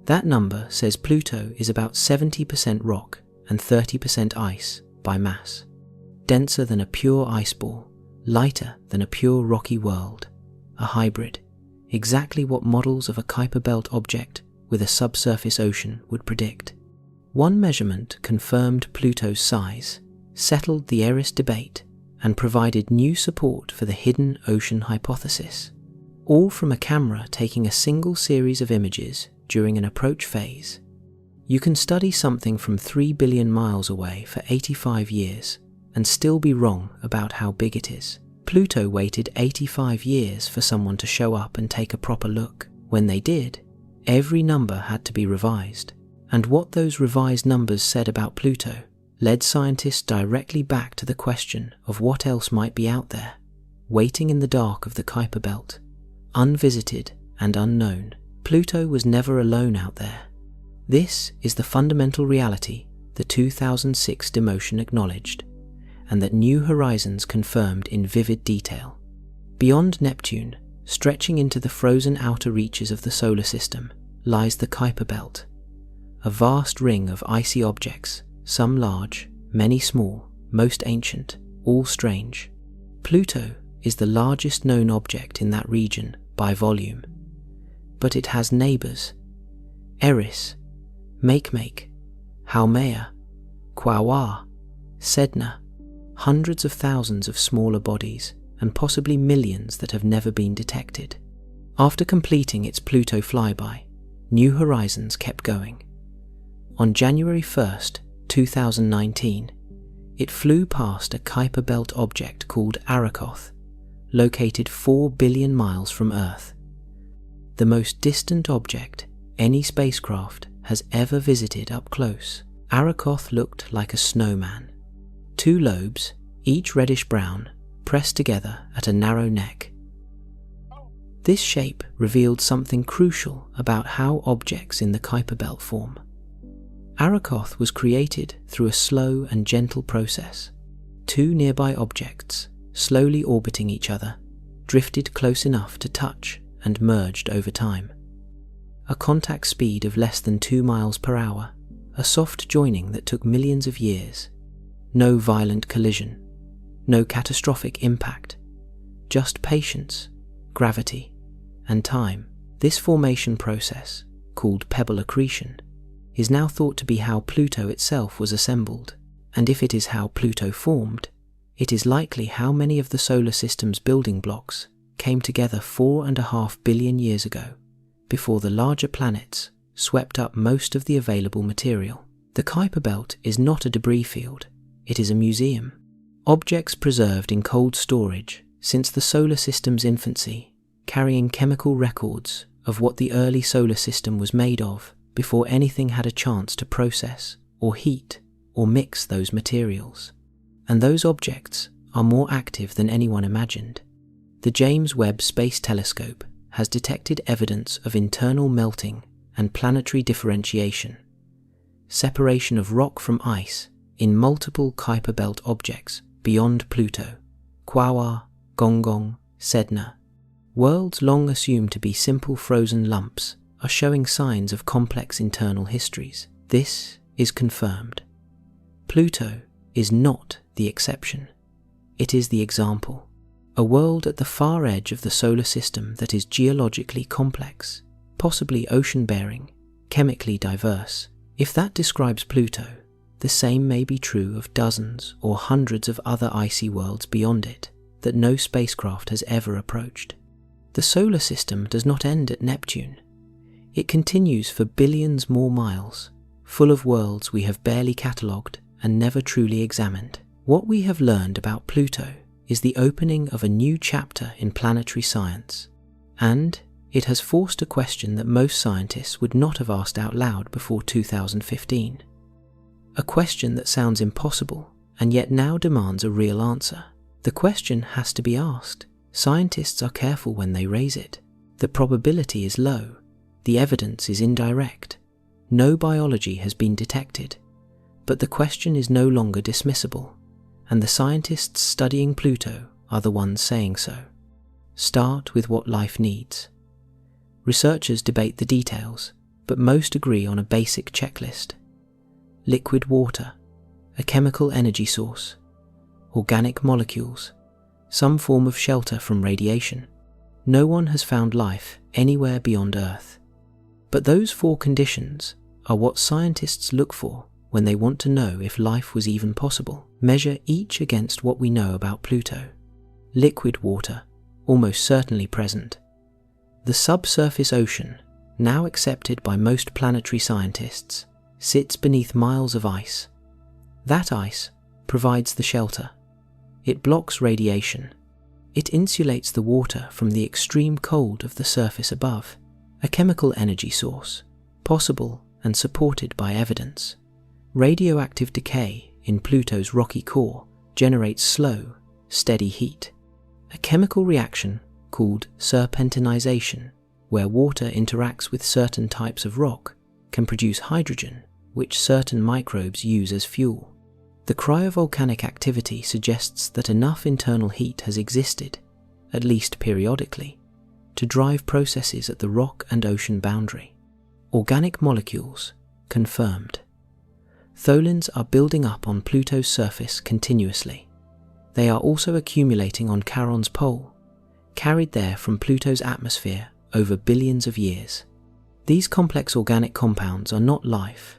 That number says Pluto is about 70% rock and 30% ice by mass, denser than a pure ice ball, lighter than a pure rocky world, a hybrid, exactly what models of a Kuiper belt object with a subsurface ocean would predict. One measurement confirmed Pluto's size, settled the Eris debate, and provided new support for the hidden ocean hypothesis, all from a camera taking a single series of images during an approach phase. You can study something from 3 billion miles away for 85 years and still be wrong about how big it is. Pluto waited 85 years for someone to show up and take a proper look. When they did, every number had to be revised. And what those revised numbers said about Pluto led scientists directly back to the question of what else might be out there, waiting in the dark of the Kuiper belt, unvisited and unknown. Pluto was never alone out there. This is the fundamental reality the 2006 demotion acknowledged, and that New Horizons confirmed in vivid detail. Beyond Neptune, stretching into the frozen outer reaches of the solar system, lies the Kuiper belt, a vast ring of icy objects, some large, many small, most ancient, all strange. Pluto is the largest known object in that region by volume, but it has neighbours: Eris, Makemake, Haumea, Quaoar, Sedna, hundreds of thousands of smaller bodies, and possibly millions that have never been detected. After completing its Pluto flyby, New Horizons kept going. On January 1st, 2019, it flew past a Kuiper belt object called Arakoth, located 4 billion miles from Earth. The most distant object any spacecraft has ever visited up close. Arakoth looked like a snowman. 2 lobes, each reddish-brown, pressed together at a narrow neck. This shape revealed something crucial about how objects in the Kuiper belt form. Arakoth was created through a slow and gentle process. 2 nearby objects, slowly orbiting each other, drifted close enough to touch and merged over time. A contact speed of less than 2 miles per hour, a soft joining that took millions of years. No violent collision, no catastrophic impact, just patience, gravity, and time. This formation process, called pebble accretion, is now thought to be how Pluto itself was assembled, and if it is how Pluto formed, it is likely how many of the solar system's building blocks came together 4.5 billion years ago, before the larger planets swept up most of the available material. The Kuiper belt is not a debris field, it is a museum. Objects preserved in cold storage since the solar system's infancy, carrying chemical records of what the early solar system was made of before anything had a chance to process or heat or mix those materials. And those objects are more active than anyone imagined. The James Webb Space Telescope has detected evidence of internal melting and planetary differentiation, separation of rock from ice in multiple Kuiper belt objects beyond Pluto, Quaoar, Gong, Sedna. Worlds long assumed to be simple frozen lumps are showing signs of complex internal histories. This is confirmed. Pluto is not the exception. It is the example. A world at the far edge of the solar system that is geologically complex, possibly ocean-bearing, chemically diverse. If that describes Pluto, the same may be true of dozens or hundreds of other icy worlds beyond it that no spacecraft has ever approached. The solar system does not end at Neptune. It continues for billions more miles, full of worlds we have barely catalogued and never truly examined. What we have learned about Pluto is the opening of a new chapter in planetary science, and it has forced a question that most scientists would not have asked out loud before 2015. A question that sounds impossible and yet now demands a real answer. The question has to be asked. Scientists are careful when they raise it. The probability is low, the evidence is indirect, no biology has been detected, but the question is no longer dismissible, and the scientists studying Pluto are the ones saying so. Start with what life needs. Researchers debate the details, but most agree on a basic checklist. Liquid water, a chemical energy source, organic molecules, some form of shelter from radiation. No one has found life anywhere beyond Earth. But those 4 conditions are what scientists look for when they want to know if life was even possible. Measure each against what we know about Pluto. Liquid water, almost certainly present. The subsurface ocean, now accepted by most planetary scientists, sits beneath miles of ice. That ice provides the shelter. It blocks radiation. It insulates the water from the extreme cold of the surface above. A chemical energy source, possible and supported by evidence. Radioactive decay in Pluto's rocky core generates slow, steady heat. A chemical reaction called serpentinization, where water interacts with certain types of rock, can produce hydrogen, which certain microbes use as fuel. The cryovolcanic activity suggests that enough internal heat has existed, at least periodically, to drive processes at the rock and ocean boundary. Organic molecules, confirmed. Tholins are building up on Pluto's surface continuously. They are also accumulating on Charon's pole, carried there from Pluto's atmosphere over billions of years. These complex organic compounds are not life.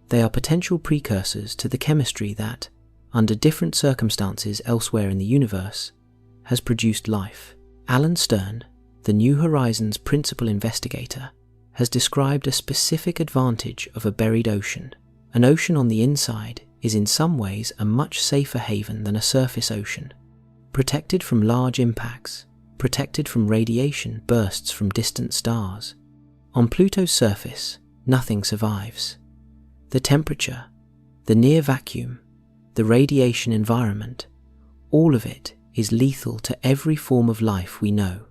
They are potential precursors to the chemistry that, under different circumstances elsewhere in the universe, has produced life. Alan Stern, the New Horizons principal investigator, has described a specific advantage of a buried ocean. An ocean on the inside is in some ways a much safer haven than a surface ocean. Protected from large impacts, protected from radiation bursts from distant stars. On Pluto's surface, nothing survives. The temperature, the near vacuum, the radiation environment, all of it is lethal to every form of life we know.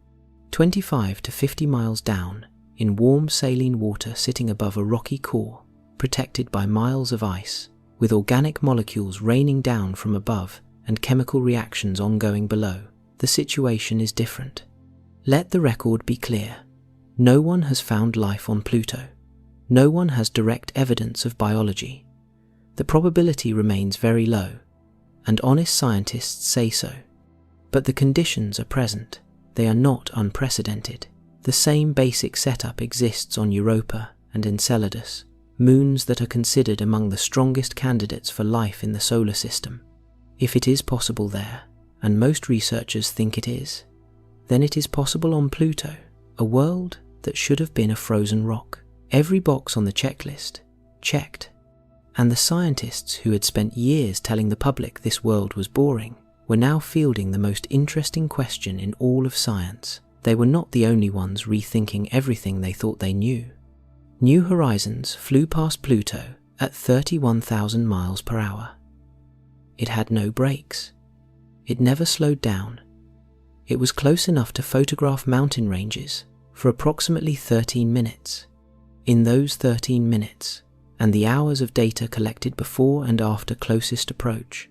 25 to 50 miles down, in warm saline water sitting above a rocky core, protected by miles of ice, with organic molecules raining down from above and chemical reactions ongoing below, the situation is different. Let the record be clear. No one has found life on Pluto. No one has direct evidence of biology. The probability remains very low, and honest scientists say so. But the conditions are present. They are not unprecedented. The same basic setup exists on Europa and Enceladus, moons that are considered among the strongest candidates for life in the solar system. If it is possible there, and most researchers think it is, then it is possible on Pluto, a world that should have been a frozen rock. Every box on the checklist, checked. And the scientists who had spent years telling the public this world was boring were now fielding the most interesting question in all of science. They were not the only ones rethinking everything they thought they knew. New Horizons flew past Pluto at 31,000 miles per hour. It had no brakes. It never slowed down. It was close enough to photograph mountain ranges for approximately 13 minutes. In those 13 minutes, and the hours of data collected before and after closest approach,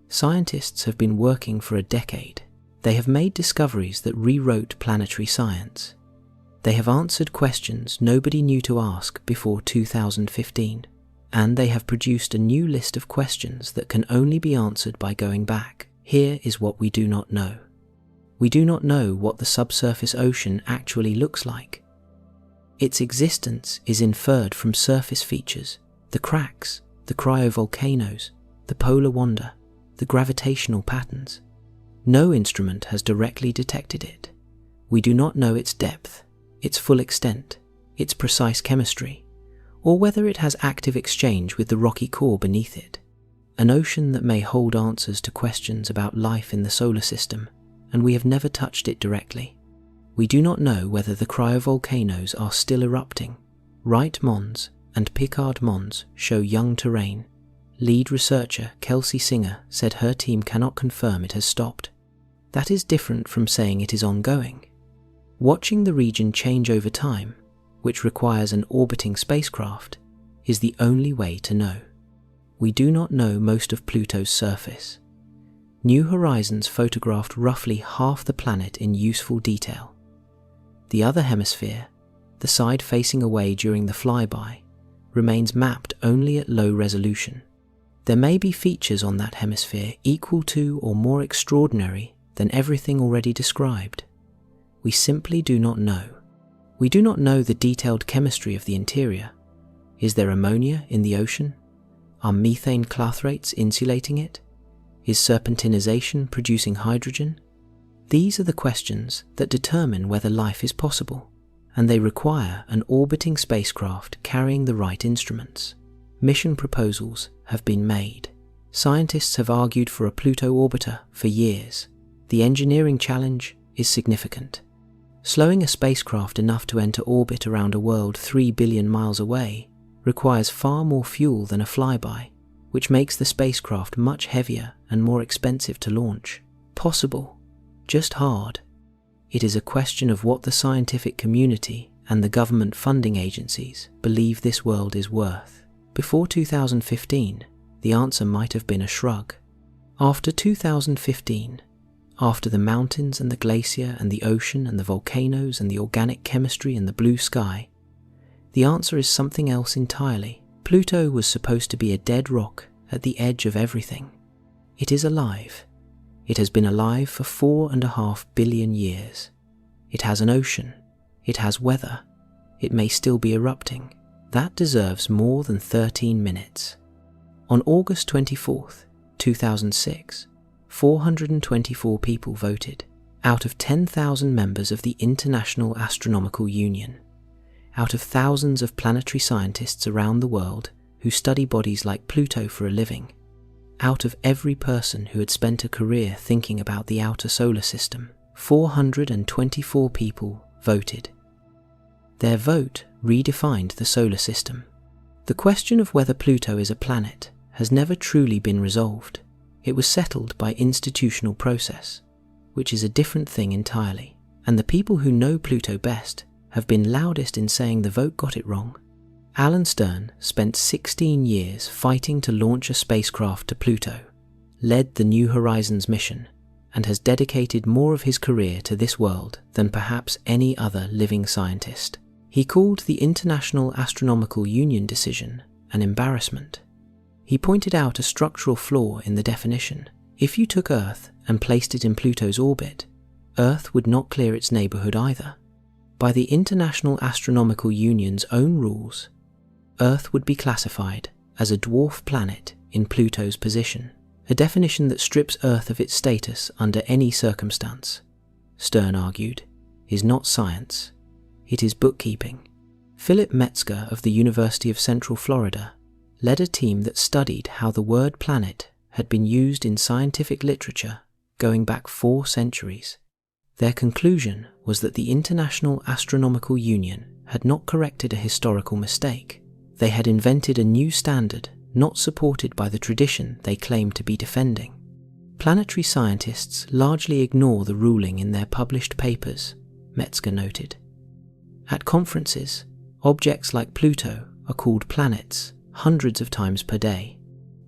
scientists have been working for a decade. They have made discoveries that rewrote planetary science. They have answered questions nobody knew to ask before 2015, and they have produced a new list of questions that can only be answered by going back. Here is what we do not know. We do not know what the subsurface ocean actually looks like. Its existence is inferred from surface features, the cracks, the cryovolcanoes, the polar wander, the gravitational patterns. No instrument has directly detected it. We do not know its depth, its full extent, its precise chemistry, or whether it has active exchange with the rocky core beneath it. An ocean that may hold answers to questions about life in the solar system, and we have never touched it directly. We do not know whether the cryovolcanoes are still erupting. Wright Mons and Pickard Mons show young terrain. Lead researcher Kelsey Singer said her team cannot confirm it has stopped. That is different from saying it is ongoing. Watching the region change over time, which requires an orbiting spacecraft, is the only way to know. We do not know most of Pluto's surface. New Horizons photographed roughly half the planet in useful detail. The other hemisphere, the side facing away during the flyby, remains mapped only at low resolution. There may be features on that hemisphere equal to or more extraordinary than everything already described. We simply do not know. We do not know the detailed chemistry of the interior. Is there ammonia in the ocean? Are methane clathrates insulating it? Is serpentinization producing hydrogen? These are the questions that determine whether life is possible, and they require an orbiting spacecraft carrying the right instruments. Mission proposals have been made. Scientists have argued for a Pluto orbiter for years. The engineering challenge is significant. Slowing a spacecraft enough to enter orbit around a world 3 billion miles away requires far more fuel than a flyby, which makes the spacecraft much heavier and more expensive to launch. Possible, just hard. It is a question of what the scientific community and the government funding agencies believe this world is worth. Before 2015, the answer might have been a shrug. After 2015, after the mountains and the glacier and the ocean and the volcanoes and the organic chemistry and the blue sky, the answer is something else entirely. Pluto was supposed to be a dead rock at the edge of everything. It is alive. It has been alive for 4.5 billion years. It has an ocean. It has weather. It may still be erupting. That deserves more than 13 minutes. On August 24th, 2006, 424 people voted, out of 10,000 members of the International Astronomical Union, out of thousands of planetary scientists around the world who study bodies like Pluto for a living, out of every person who had spent a career thinking about the outer solar system, 424 people voted. Their vote redefined the solar system. The question of whether Pluto is a planet has never truly been resolved. It was settled by institutional process, which is a different thing entirely, and the people who know Pluto best have been loudest in saying the vote got it wrong. Alan Stern spent 16 years fighting to launch a spacecraft to Pluto, led the New Horizons mission, and has dedicated more of his career to this world than perhaps any other living scientist. He called the International Astronomical Union decision an embarrassment. He pointed out a structural flaw in the definition. If you took Earth and placed it in Pluto's orbit, Earth would not clear its neighborhood either. By the International Astronomical Union's own rules, Earth would be classified as a dwarf planet in Pluto's position, a definition that strips Earth of its status under any circumstance, Stern argued, is not science, it is bookkeeping. Philip Metzger of the University of Central Florida led a team that studied how the word planet had been used in scientific literature going back 4 centuries. Their conclusion was that the International Astronomical Union had not corrected a historical mistake. They had invented a new standard not supported by the tradition they claimed to be defending. Planetary scientists largely ignore the ruling in their published papers, Metzger noted. At conferences, objects like Pluto are called planets hundreds of times per day.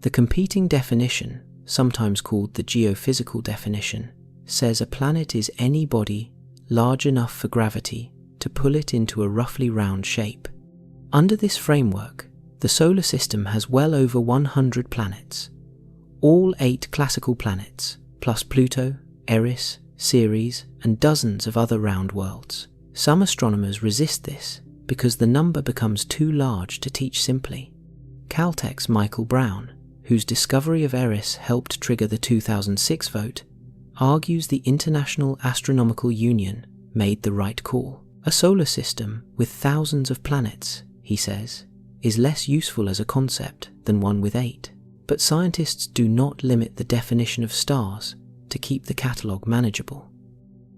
The competing definition, sometimes called the geophysical definition, says a planet is any body large enough for gravity to pull it into a roughly round shape. Under this framework, the solar system has well over 100 planets, all 8 classical planets, plus Pluto, Eris, Ceres, and dozens of other round worlds. Some astronomers resist this because the number becomes too large to teach simply. Caltech's Michael Brown, whose discovery of Eris helped trigger the 2006 vote, argues the International Astronomical Union made the right call. A solar system with thousands of planets, he says, is less useful as a concept than one with 8. But scientists do not limit the definition of stars to keep the catalogue manageable.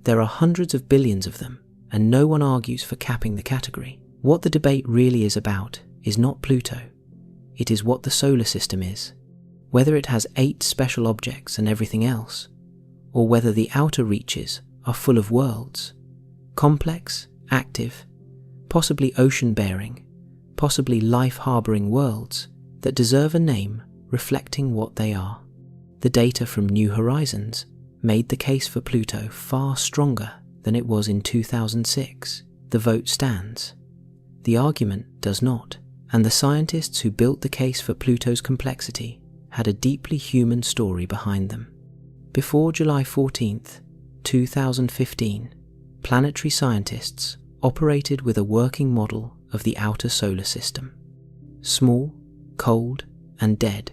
There are hundreds of billions of them, and no one argues for capping the category. What the debate really is about is not Pluto. It is what the solar system is, whether it has 8 special objects and everything else, or whether the outer reaches are full of worlds. Complex, active, possibly ocean-bearing, possibly life-harboring worlds that deserve a name reflecting what they are. The data from New Horizons made the case for Pluto far stronger than it was in 2006. The vote stands. The argument does not, and the scientists who built the case for Pluto's complexity had a deeply human story behind them. Before July 14th, 2015, planetary scientists operated with a working model of the outer solar system. Small, cold, and dead.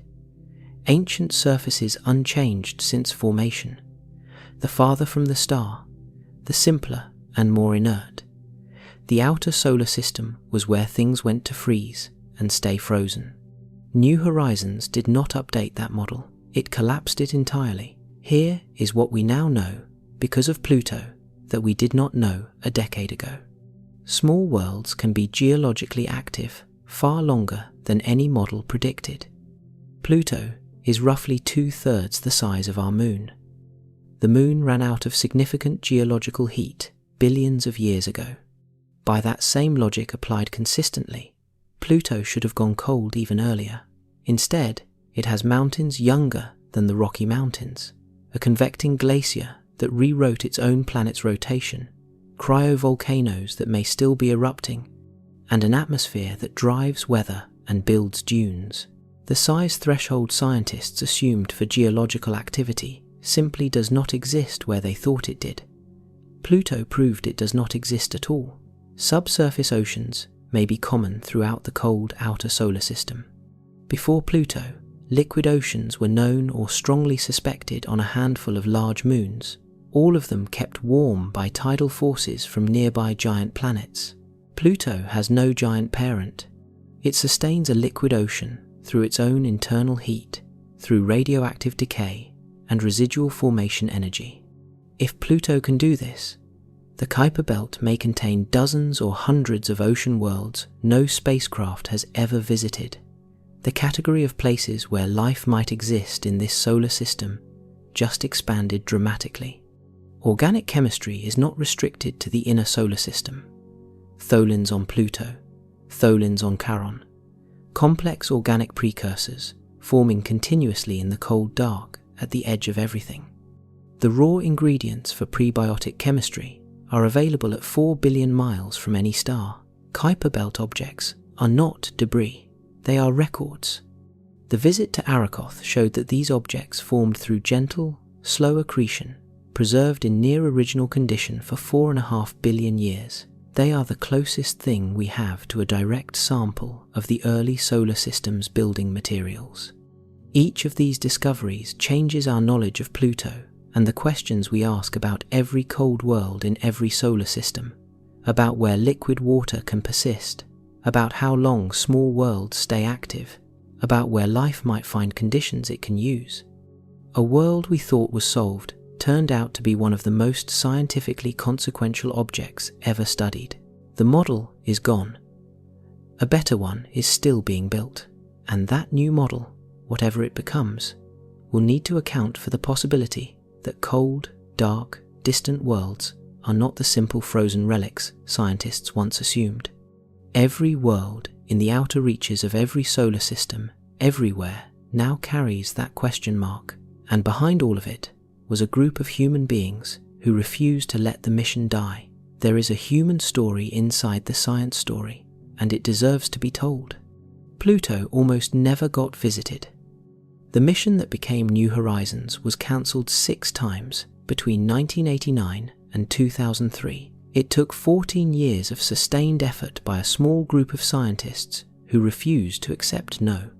Ancient surfaces unchanged since formation. The farther from the star, the simpler and more inert. The outer solar system was where things went to freeze and stay frozen. New Horizons did not update that model. It collapsed it entirely. Here is what we now know because of Pluto that we did not know a decade ago. Small worlds can be geologically active far longer than any model predicted. Pluto is roughly 2/3 the size of our Moon. The Moon ran out of significant geological heat billions of years ago. By that same logic applied consistently, Pluto should have gone cold even earlier. Instead, it has mountains younger than the Rocky Mountains, a convecting glacier that rewrote its own planet's rotation, cryovolcanoes that may still be erupting, and an atmosphere that drives weather and builds dunes. The size threshold scientists assumed for geological activity simply does not exist where they thought it did. Pluto proved it does not exist at all. Subsurface oceans may be common throughout the cold outer solar system. Before Pluto, liquid oceans were known or strongly suspected on a handful of large moons, all of them kept warm by tidal forces from nearby giant planets. Pluto has no giant parent. It sustains a liquid ocean through its own internal heat, through radioactive decay and residual formation energy. If Pluto can do this, the Kuiper belt may contain dozens or hundreds of ocean worlds no spacecraft has ever visited. The category of places where life might exist in this solar system just expanded dramatically. Organic chemistry is not restricted to the inner solar system. Tholins on Pluto, tholins on Charon. Complex organic precursors forming continuously in the cold dark at the edge of everything. The raw ingredients for prebiotic chemistry are available at 4 billion miles from any star. Kuiper belt objects are not debris, they are records. The visit to Arakoth showed that these objects formed through gentle, slow accretion, preserved in near original condition for 4.5 billion years. They are the closest thing we have to a direct sample of the early solar system's building materials. Each of these discoveries changes our knowledge of Pluto and the questions we ask about every cold world in every solar system, about where liquid water can persist, about how long small worlds stay active, about where life might find conditions it can use. A world we thought was solved turned out to be one of the most scientifically consequential objects ever studied. The model is gone. A better one is still being built, and that new model, whatever it becomes, will need to account for the possibility that cold, dark, distant worlds are not the simple frozen relics scientists once assumed. Every world in the outer reaches of every solar system, everywhere, now carries that question mark, and behind all of it was a group of human beings who refused to let the mission die. There is a human story inside the science story, and it deserves to be told. Pluto almost never got visited. The mission that became New Horizons was cancelled 6 times between 1989 and 2003. It took 14 years of sustained effort by a small group of scientists who refused to accept no.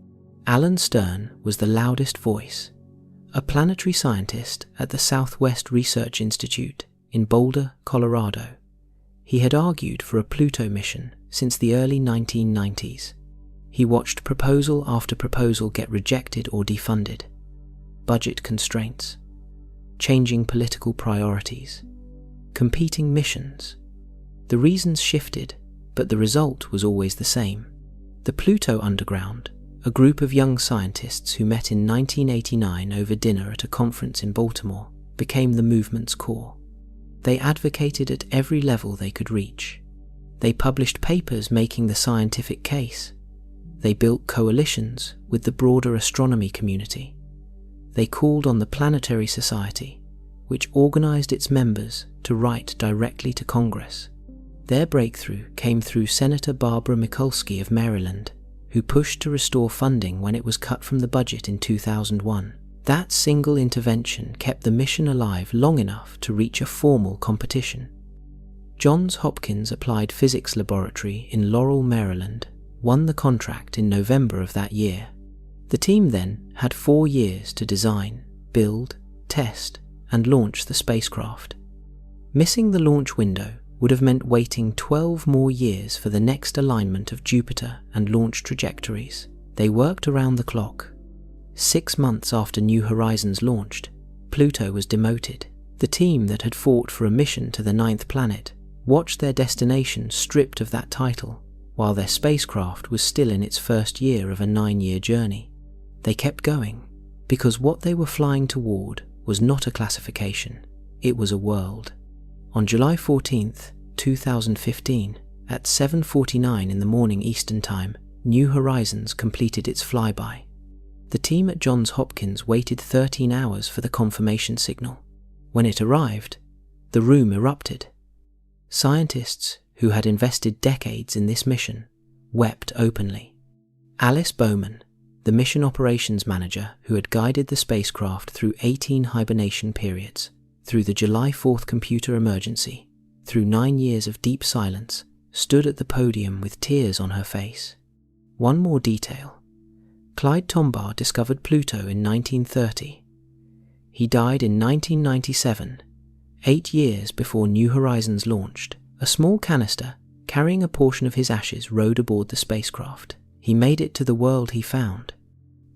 Alan Stern was the loudest voice, a planetary scientist at the Southwest Research Institute in Boulder, Colorado. He had argued for a Pluto mission since the early 1990s. He watched proposal after proposal get rejected or defunded. Budget constraints, changing political priorities, competing missions. The reasons shifted, but the result was always the same. The Pluto Underground, a group of young scientists who met in 1989 over dinner at a conference in Baltimore, became the movement's core. They advocated at every level they could reach. They published papers making the scientific case. They built coalitions with the broader astronomy community. They called on the Planetary Society, which organized its members to write directly to Congress. Their breakthrough came through Senator Barbara Mikulski of Maryland, who pushed to restore funding when it was cut from the budget in 2001. That single intervention kept the mission alive long enough to reach a formal competition. Johns Hopkins Applied Physics Laboratory in Laurel, Maryland, won the contract in November of that year. The team then had 4 years to design, build, test, and launch the spacecraft. Missing the launch window would have meant waiting 12 more years for the next alignment of Jupiter and launch trajectories. They worked around the clock. 6 months after New Horizons launched, Pluto was demoted. The team that had fought for a mission to the 9th planet watched their destination stripped of that title, while their spacecraft was still in its first year of a 9-year journey. They kept going, because what they were flying toward was not a classification, it was a world. On July 14th, 2015, at 7:49 in the morning Eastern Time, New Horizons completed its flyby. The team at Johns Hopkins waited 13 hours for the confirmation signal. When it arrived, the room erupted. Scientists who had invested decades in this mission wept openly. Alice Bowman, the mission operations manager who had guided the spacecraft through 18 hibernation periods, through the July 4th computer emergency, through 9 years of deep silence, stood at the podium with tears on her face. One more detail. Clyde Tombaugh discovered Pluto in 1930. He died in 1997, 8 years before New Horizons launched. A small canister carrying a portion of his ashes rode aboard the spacecraft. He made it to the world he found.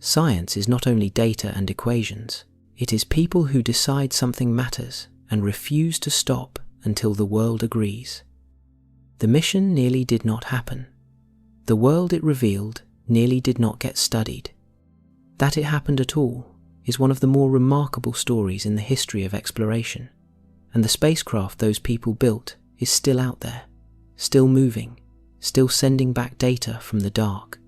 Science is not only data and equations, it is people who decide something matters and refuse to stop until the world agrees. The mission nearly did not happen. The world it revealed nearly did not get studied. That it happened at all is one of the more remarkable stories in the history of exploration, and the spacecraft those people built is still out there, still moving, still sending back data from the dark.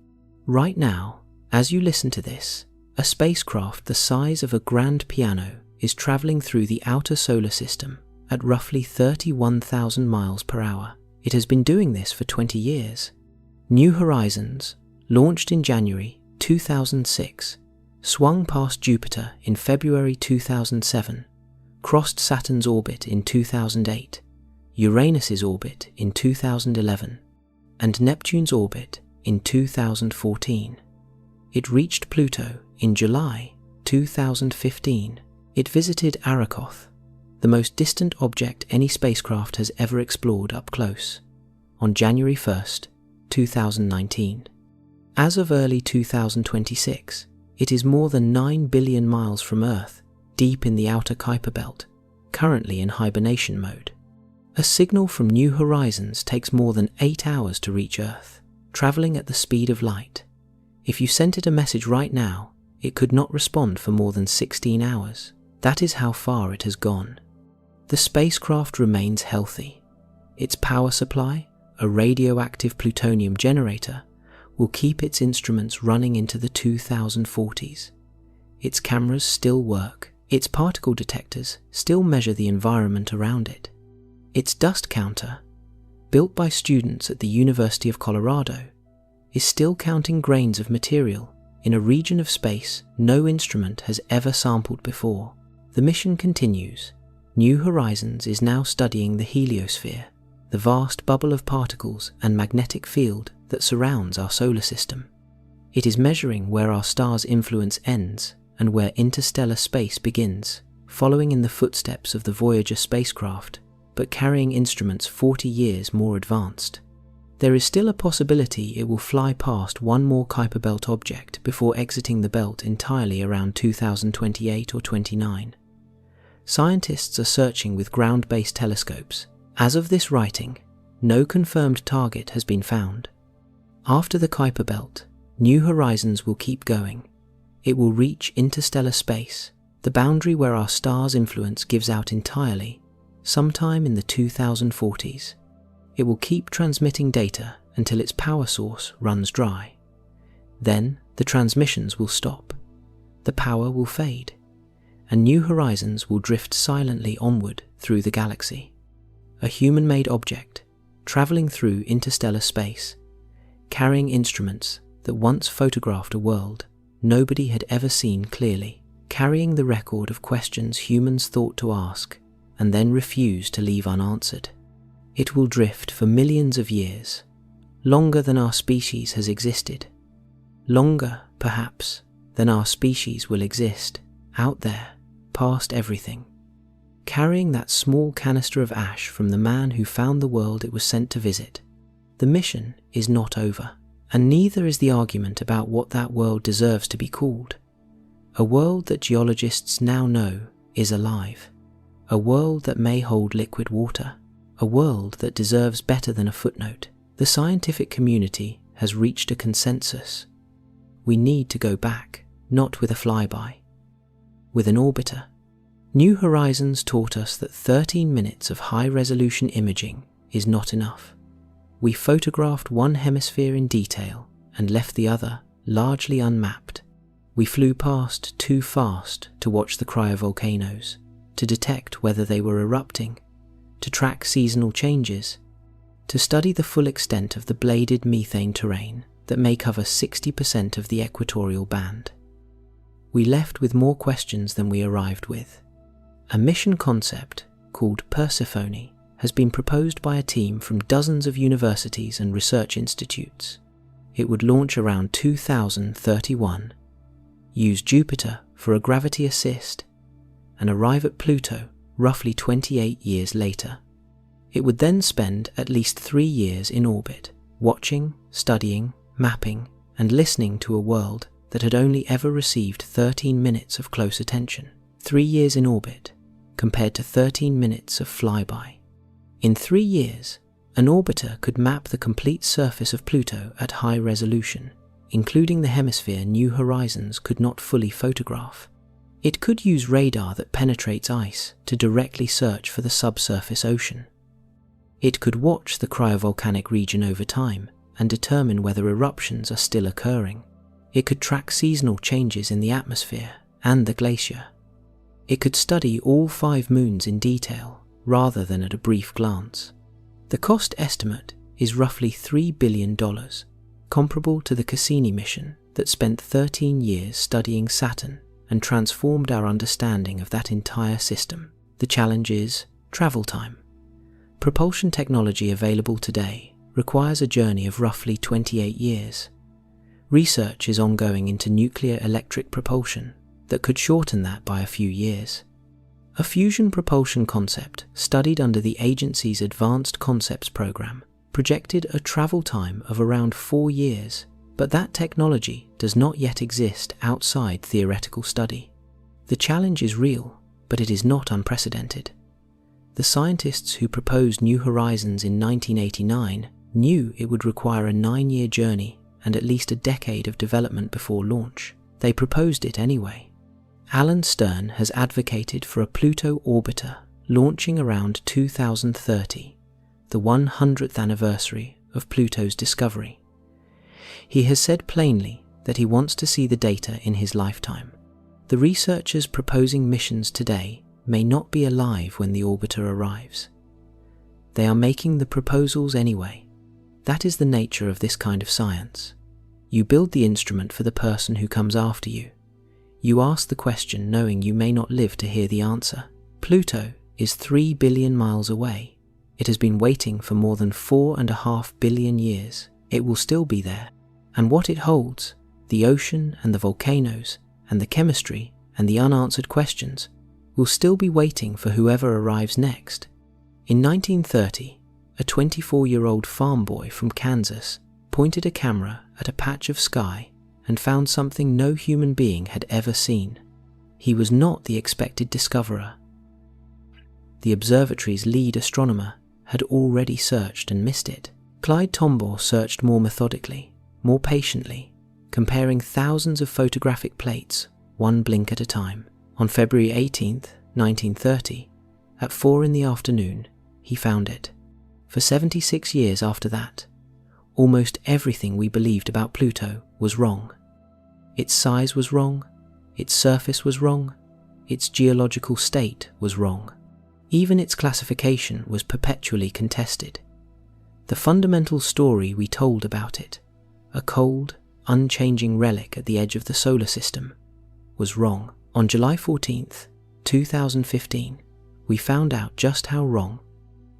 Right now, as you listen to this, a spacecraft the size of a grand piano is traveling through the outer solar system at roughly 31,000 miles per hour. It has been doing this for 20 years. New Horizons, launched in January 2006, swung past Jupiter in February 2007, crossed Saturn's orbit in 2008, Uranus's orbit in 2011, and Neptune's orbit in 2014. It reached Pluto in July 2015. It visited Arrokoth, the most distant object any spacecraft has ever explored up close, on January 1st, 2019. As of early 2026, it is more than 9 billion miles from Earth, deep in the outer Kuiper belt, currently in hibernation mode. A signal from New Horizons takes more than 8 hours to reach Earth, traveling at the speed of light. If you sent it a message right now, it could not respond for more than 16 hours. That is how far it has gone. The spacecraft remains healthy. Its power supply, a radioactive plutonium generator, will keep its instruments running into the 2040s. Its cameras still work. Its particle detectors still measure the environment around it. Its dust counter, built by students at the University of Colorado, is still counting grains of material in a region of space no instrument has ever sampled before. The mission continues. New Horizons is now studying the heliosphere, the vast bubble of particles and magnetic field that surrounds our solar system. It is measuring where our star's influence ends and where interstellar space begins, following in the footsteps of the Voyager spacecraft, but carrying instruments 40 years more advanced. There is still a possibility it will fly past one more Kuiper belt object before exiting the belt entirely around 2028 or 29. Scientists are searching with ground-based telescopes. As of this writing, no confirmed target has been found. After the Kuiper belt, New Horizons will keep going. It will reach interstellar space, the boundary where our star's influence gives out entirely, sometime in the 2040s. It will keep transmitting data until its power source runs dry. Then the transmissions will stop, the power will fade, and New Horizons will drift silently onward through the galaxy. A human-made object, traveling through interstellar space, carrying instruments that once photographed a world nobody had ever seen clearly, carrying the record of questions humans thought to ask and then refused to leave unanswered. It will drift for millions of years, longer than our species has existed, longer, perhaps, than our species will exist, out there, past everything, carrying that small canister of ash from the man who found the world it was sent to visit. The mission is not over, and neither is the argument about what that world deserves to be called. A world that geologists now know is alive, a world that may hold liquid water, a world that deserves better than a footnote. The scientific community has reached a consensus. We need to go back, not with a flyby, with an orbiter. New Horizons taught us that 13 minutes of high-resolution imaging is not enough. We photographed one hemisphere in detail and left the other largely unmapped. We flew past too fast to watch the cryovolcanoes, to detect whether they were erupting, to track seasonal changes, to study the full extent of the bladed methane terrain that may cover 60% of the equatorial band. We left with more questions than we arrived with. A mission concept called Persephone has been proposed by a team from dozens of universities and research institutes. It would launch around 2031, use Jupiter for a gravity assist, and arrive at Pluto roughly 28 years later. It would then spend at least 3 years in orbit, watching, studying, mapping, and listening to a world that had only ever received 13 minutes of close attention. 3 years in orbit, compared to 13 minutes of flyby. In 3 years, an orbiter could map the complete surface of Pluto at high resolution, including the hemisphere New Horizons could not fully photograph. It could use radar that penetrates ice to directly search for the subsurface ocean. It could watch the cryovolcanic region over time and determine whether eruptions are still occurring. It could track seasonal changes in the atmosphere and the glacier. It could study all 5 moons in detail rather than at a brief glance. The cost estimate is roughly $3 billion, comparable to the Cassini mission that spent 13 years studying Saturn and transformed our understanding of that entire system. The challenge is travel time. Propulsion technology available today requires a journey of roughly 28 years. Research is ongoing into nuclear electric propulsion that could shorten that by a few years. A fusion propulsion concept studied under the agency's Advanced Concepts program projected a travel time of around 4 years, but that technology does not yet exist outside theoretical study. The challenge is real, but it is not unprecedented. The scientists who proposed New Horizons in 1989 knew it would require a 9-year journey and at least a decade of development before launch. They proposed it anyway. Alan Stern has advocated for a Pluto orbiter launching around 2030, the 100th anniversary of Pluto's discovery. He has said plainly that he wants to see the data in his lifetime. The researchers proposing missions today may not be alive when the orbiter arrives. They are making the proposals anyway. That is the nature of this kind of science. You build the instrument for the person who comes after you. You ask the question knowing you may not live to hear the answer. Pluto is 3 billion miles away. It has been waiting for more than 4.5 billion years. It will still be there. And what it holds, the ocean and the volcanoes and the chemistry and the unanswered questions, will still be waiting for whoever arrives next. In 1930, a 24-year-old farm boy from Kansas pointed a camera at a patch of sky and found something no human being had ever seen. He was not the expected discoverer. The observatory's lead astronomer had already searched and missed it. Clyde Tombaugh searched more methodically, more patiently, comparing thousands of photographic plates, one blink at a time. On February 18, 1930, At 4 in the afternoon, he found it. For 76 years after that, almost everything we believed about Pluto was wrong. Its size was wrong, its surface was wrong, its geological state was wrong. Even its classification was perpetually contested. The fundamental story we told about it, a cold, unchanging relic at the edge of the solar system, was wrong. On July 14th, 2015, we found out just how wrong.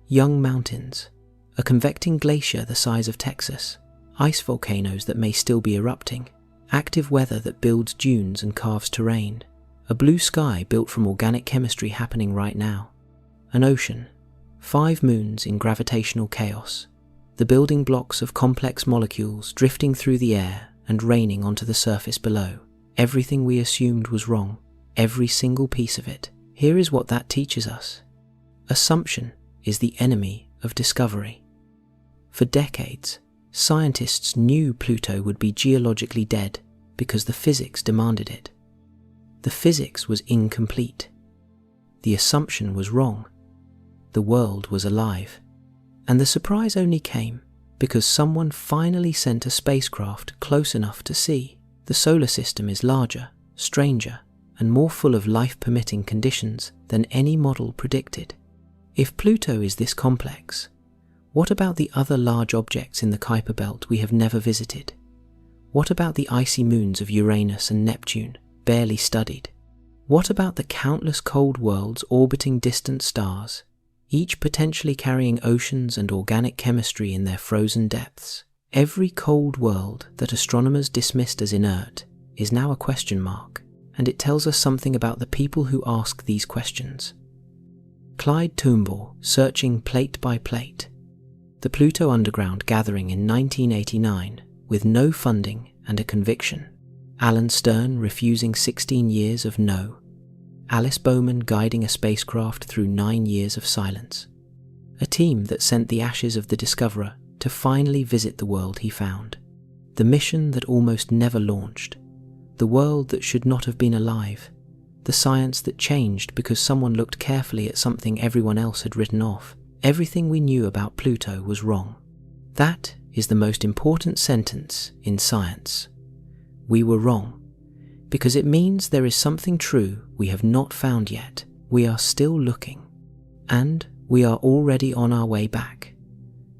Young mountains, a convecting glacier the size of Texas, ice volcanoes that may still be erupting, active weather that builds dunes and carves terrain, a blue sky built from organic chemistry happening right now, an ocean, 5 moons in gravitational chaos, the building blocks of complex molecules drifting through the air and raining onto the surface below. Everything we assumed was wrong, every single piece of it. Here is what that teaches us. Assumption is the enemy of discovery. For decades, scientists knew Pluto would be geologically dead because the physics demanded it. The physics was incomplete. The assumption was wrong. The world was alive. And the surprise only came because someone finally sent a spacecraft close enough to see the solar system is larger, stranger, and more full of life-permitting conditions than any model predicted. If Pluto is this complex, what about the other large objects in the Kuiper belt we have never visited? What about the icy moons of Uranus and Neptune, barely studied? What about the countless cold worlds orbiting distant stars, each potentially carrying oceans and organic chemistry in their frozen depths? Every cold world that astronomers dismissed as inert is now a question mark, and it tells us something about the people who ask these questions. Clyde Tombaugh searching plate by plate. The Pluto Underground gathering in 1989 with no funding and a conviction. Alan Stern refusing 16 years of no. Alice Bowman guiding a spacecraft through 9 years of silence. A team that sent the ashes of the discoverer to finally visit the world he found. The mission that almost never launched. The world that should not have been alive. The science that changed because someone looked carefully at something everyone else had written off. Everything we knew about Pluto was wrong. That is the most important sentence in science. We were wrong, because it means there is something true we have not found yet. We are still looking, and we are already on our way back.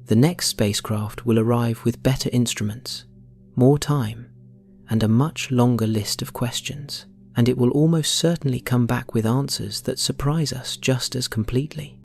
The next spacecraft will arrive with better instruments, more time, and a much longer list of questions, and it will almost certainly come back with answers that surprise us just as completely.